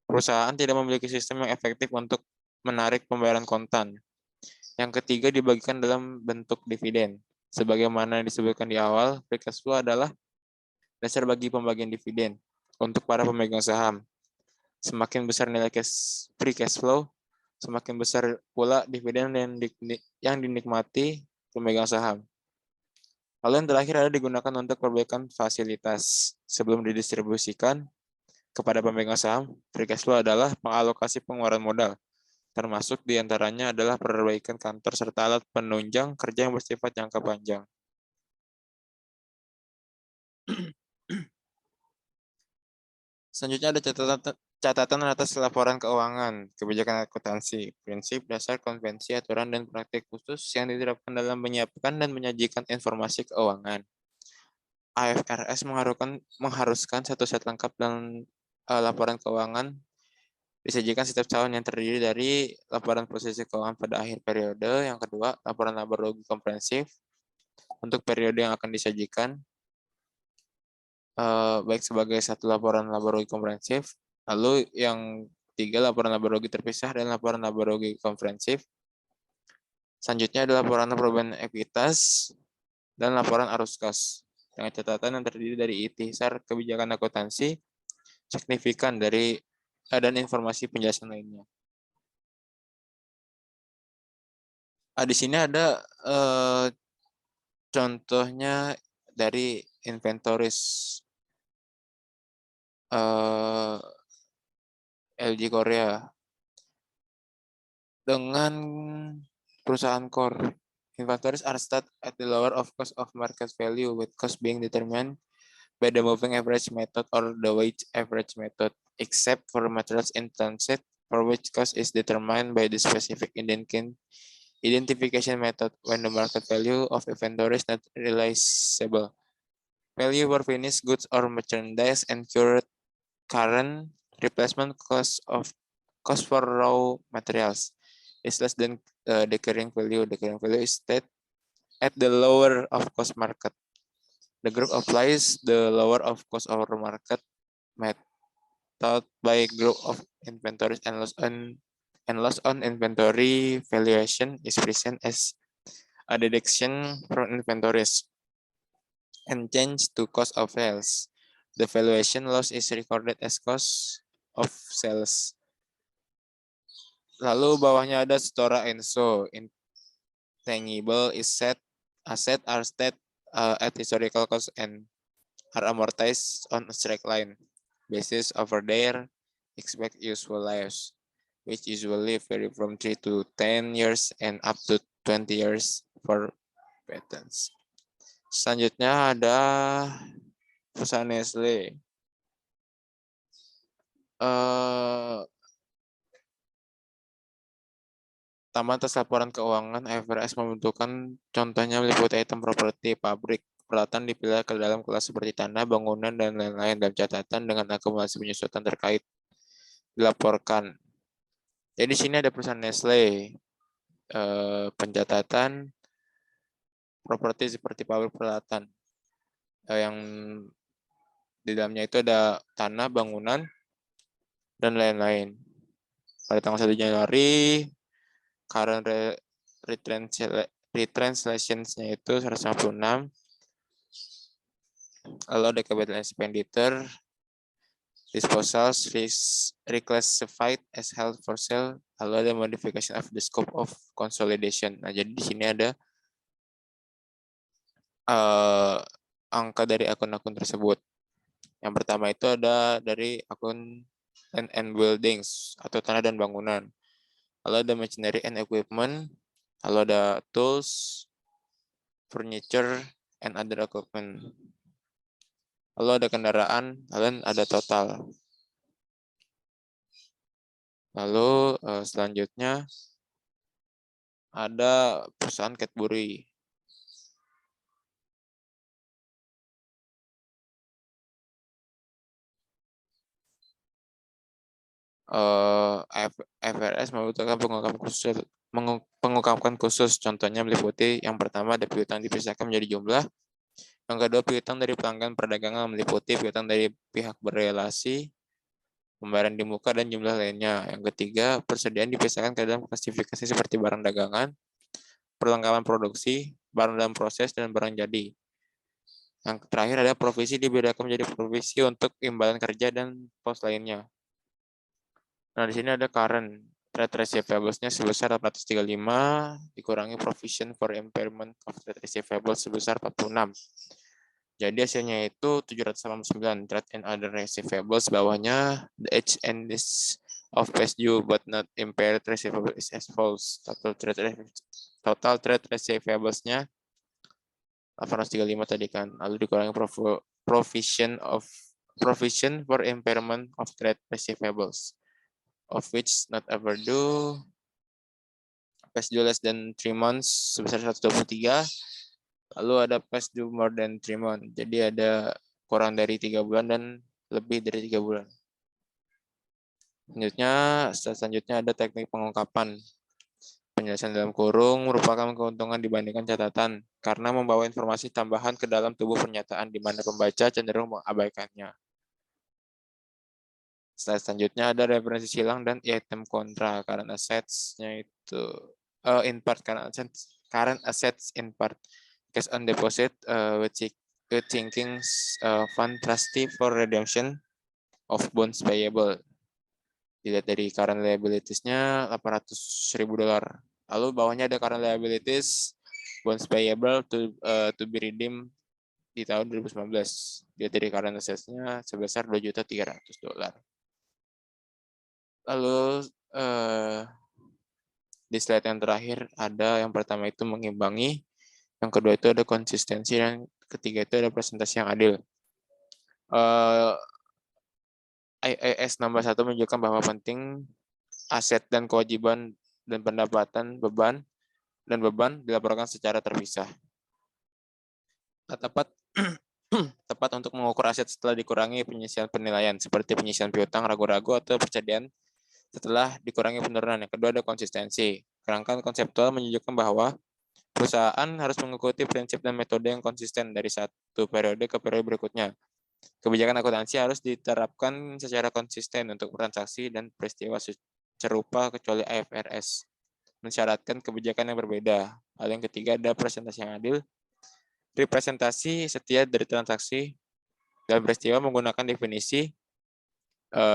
perusahaan tidak memiliki sistem yang efektif untuk menarik pembayaran kontan. Yang ketiga dibagikan dalam bentuk dividen. Sebagaimana disebutkan di awal, free cash flow adalah dasar bagi pembagian dividen untuk para pemegang saham. Semakin besar nilai free cash flow, semakin besar pula dividen yang dinikmati pemegang saham. Lalu yang terakhir adalah digunakan untuk perbaikan fasilitas. Sebelum didistribusikan kepada pemegang saham, free cash flow adalah pengalokasi pengeluaran modal. Termasuk diantaranya adalah perbaikan kantor serta alat penunjang kerja yang bersifat jangka panjang. Selanjutnya ada Catatan atas laporan keuangan, kebijakan akuntansi, prinsip, dasar, konvensi, aturan, dan praktik khusus yang diterapkan dalam menyiapkan dan menyajikan informasi keuangan. IFRS mengharuskan satu set lengkap dan laporan keuangan disajikan setiap tahun yang terdiri dari laporan posisi keuangan pada akhir periode, yang kedua, laporan laba rugi komprehensif untuk periode yang akan disajikan, baik sebagai satu laporan laba rugi komprehensif, lalu yang ketiga, laporan laba rugi terpisah dan laporan laba rugi komprehensif. Selanjutnya ada laporan perubahan ekuitas dan laporan arus kas dengan catatan yang terdiri dari ikhtisar kebijakan akuntansi signifikan dari dan informasi penjelasan lainnya. Di sini ada contohnya dari inventoris LG Korea dengan perusahaan core. Inventories are set at the lower of cost of market value, with cost being determined by the moving average method or the weighted average method, except for materials in transit, for which cost is determined by the specific identification method when the market value of inventory is not realizable. Value for finished goods or merchandise and current replacement cost for raw materials is less than the carrying value. The carrying value is set at the lower of cost market. The group applies the lower of cost over market method by group of inventories, and loss on inventory valuation is present as a deduction from inventories and change to cost of sales. The valuation loss is recorded as cost of sales. Lalu bawahnya ada Stora Enso. Intangible asset are set at historical cost and are amortized on a straight line basis over their expected useful lives, which usually vary from 3 to 10 years and up to 20 years for patents. Selanjutnya ada perusahaan Nestle. Tambahan atas laporan keuangan, IFRS membentukkan contohnya meliputi item properti, pabrik, peralatan dipilih ke dalam kelas seperti tanah, bangunan, dan lain-lain dalam catatan dengan akumulasi penyusutan terkait dilaporkan. Jadi di sini ada perusahaan Nestle, pencatatan properti seperti pabrik, peralatan, yang di dalamnya itu ada tanah, bangunan, dan lain-lain. Pada tanggal 1 Januari, current retranslation-nya itu 156. Lalu ada capital expenditure, disposals, reclassified as held for sale, lalu ada modification of the scope of consolidation. Nah, jadi di sini ada angka dari akun-akun tersebut. Yang pertama itu ada dari akun land and buildings atau tanah dan bangunan. Lalu ada machinery and equipment, lalu ada tools, furniture, and other equipment. Lalu ada kendaraan, lalu ada total. Lalu selanjutnya ada perusahaan Cadbury. IFRS membutuhkan pengungkapan khusus. Contohnya meliputi yang pertama ada piutang dipisahkan menjadi jumlah. Yang kedua, piutang dari pelanggan perdagangan meliputi piutang dari pihak berelasi, pembayaran di muka, dan jumlah lainnya. Yang ketiga, persediaan dipisahkan ke dalam klasifikasi seperti barang dagangan, perlengkapan produksi, barang dalam proses, dan barang jadi. Yang terakhir ada provisi dibedakan menjadi provisi untuk imbalan kerja dan pos lainnya. Nah, di sini ada current trade receivables-nya sebesar 435, dikurangi provision for impairment of trade receivables sebesar 46. Jadi hasilnya itu 789. Trade and other receivables bawahnya, the age and this of past due but not impaired receivable is as follows. Total trade receivables-nya 835 tadi kan, lalu dikurangi provision of provision for impairment of trade receivables, of which not overdue past due less than 3 months sebesar 123, lalu ada past due more than 3 months, jadi ada kurang dari 3 bulan dan lebih dari 3 bulan. Selanjutnya ada teknik pengungkapan. Penjelasan dalam kurung merupakan keuntungan dibandingkan catatan karena membawa informasi tambahan ke dalam tubuh pernyataan di mana pembaca cenderung mengabaikannya. Selanjutnya ada referensi silang dan item kontra. Current assets-nya itu in part current assets in part cash on deposit with thinking fund trustee for redemption of bonds payable. Dilihat dari current liabilities-nya $800.000. Lalu bawahnya ada current liabilities bonds payable to be redeemed di tahun 2019. Dilihat dari current assets-nya sebesar $2.300.000. Lalu di slide yang terakhir ada yang pertama itu mengimbangi, yang kedua itu ada konsistensi, dan ketiga itu ada presentasi yang adil. IAS nomor 1 menunjukkan bahwa penting aset dan kewajiban dan pendapatan beban dilaporkan secara terpisah. Nah, tepat untuk mengukur aset setelah dikurangi penyisian penilaian seperti penyisian piutang ragu-ragu atau persediaan setelah dikurangi penurunan. Yang kedua ada konsistensi. Kerangka konseptual menunjukkan bahwa perusahaan harus mengikuti prinsip dan metode yang konsisten dari satu periode ke periode berikutnya. Kebijakan akuntansi harus diterapkan secara konsisten untuk transaksi dan peristiwa serupa kecuali IFRS mensyaratkan kebijakan yang berbeda. Hal yang ketiga ada presentasi yang adil. Representasi setiap dari transaksi dan peristiwa menggunakan definisi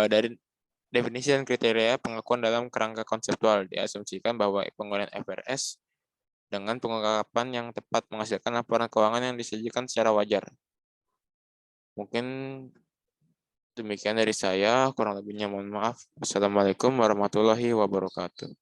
dan kriteria pengakuan dalam kerangka konseptual. Diasumsikan bahwa penggunaan IFRS dengan pengungkapan yang tepat menghasilkan laporan keuangan yang disajikan secara wajar. Mungkin demikian dari saya, kurang lebihnya mohon maaf. Wassalamualaikum warahmatullahi wabarakatuh.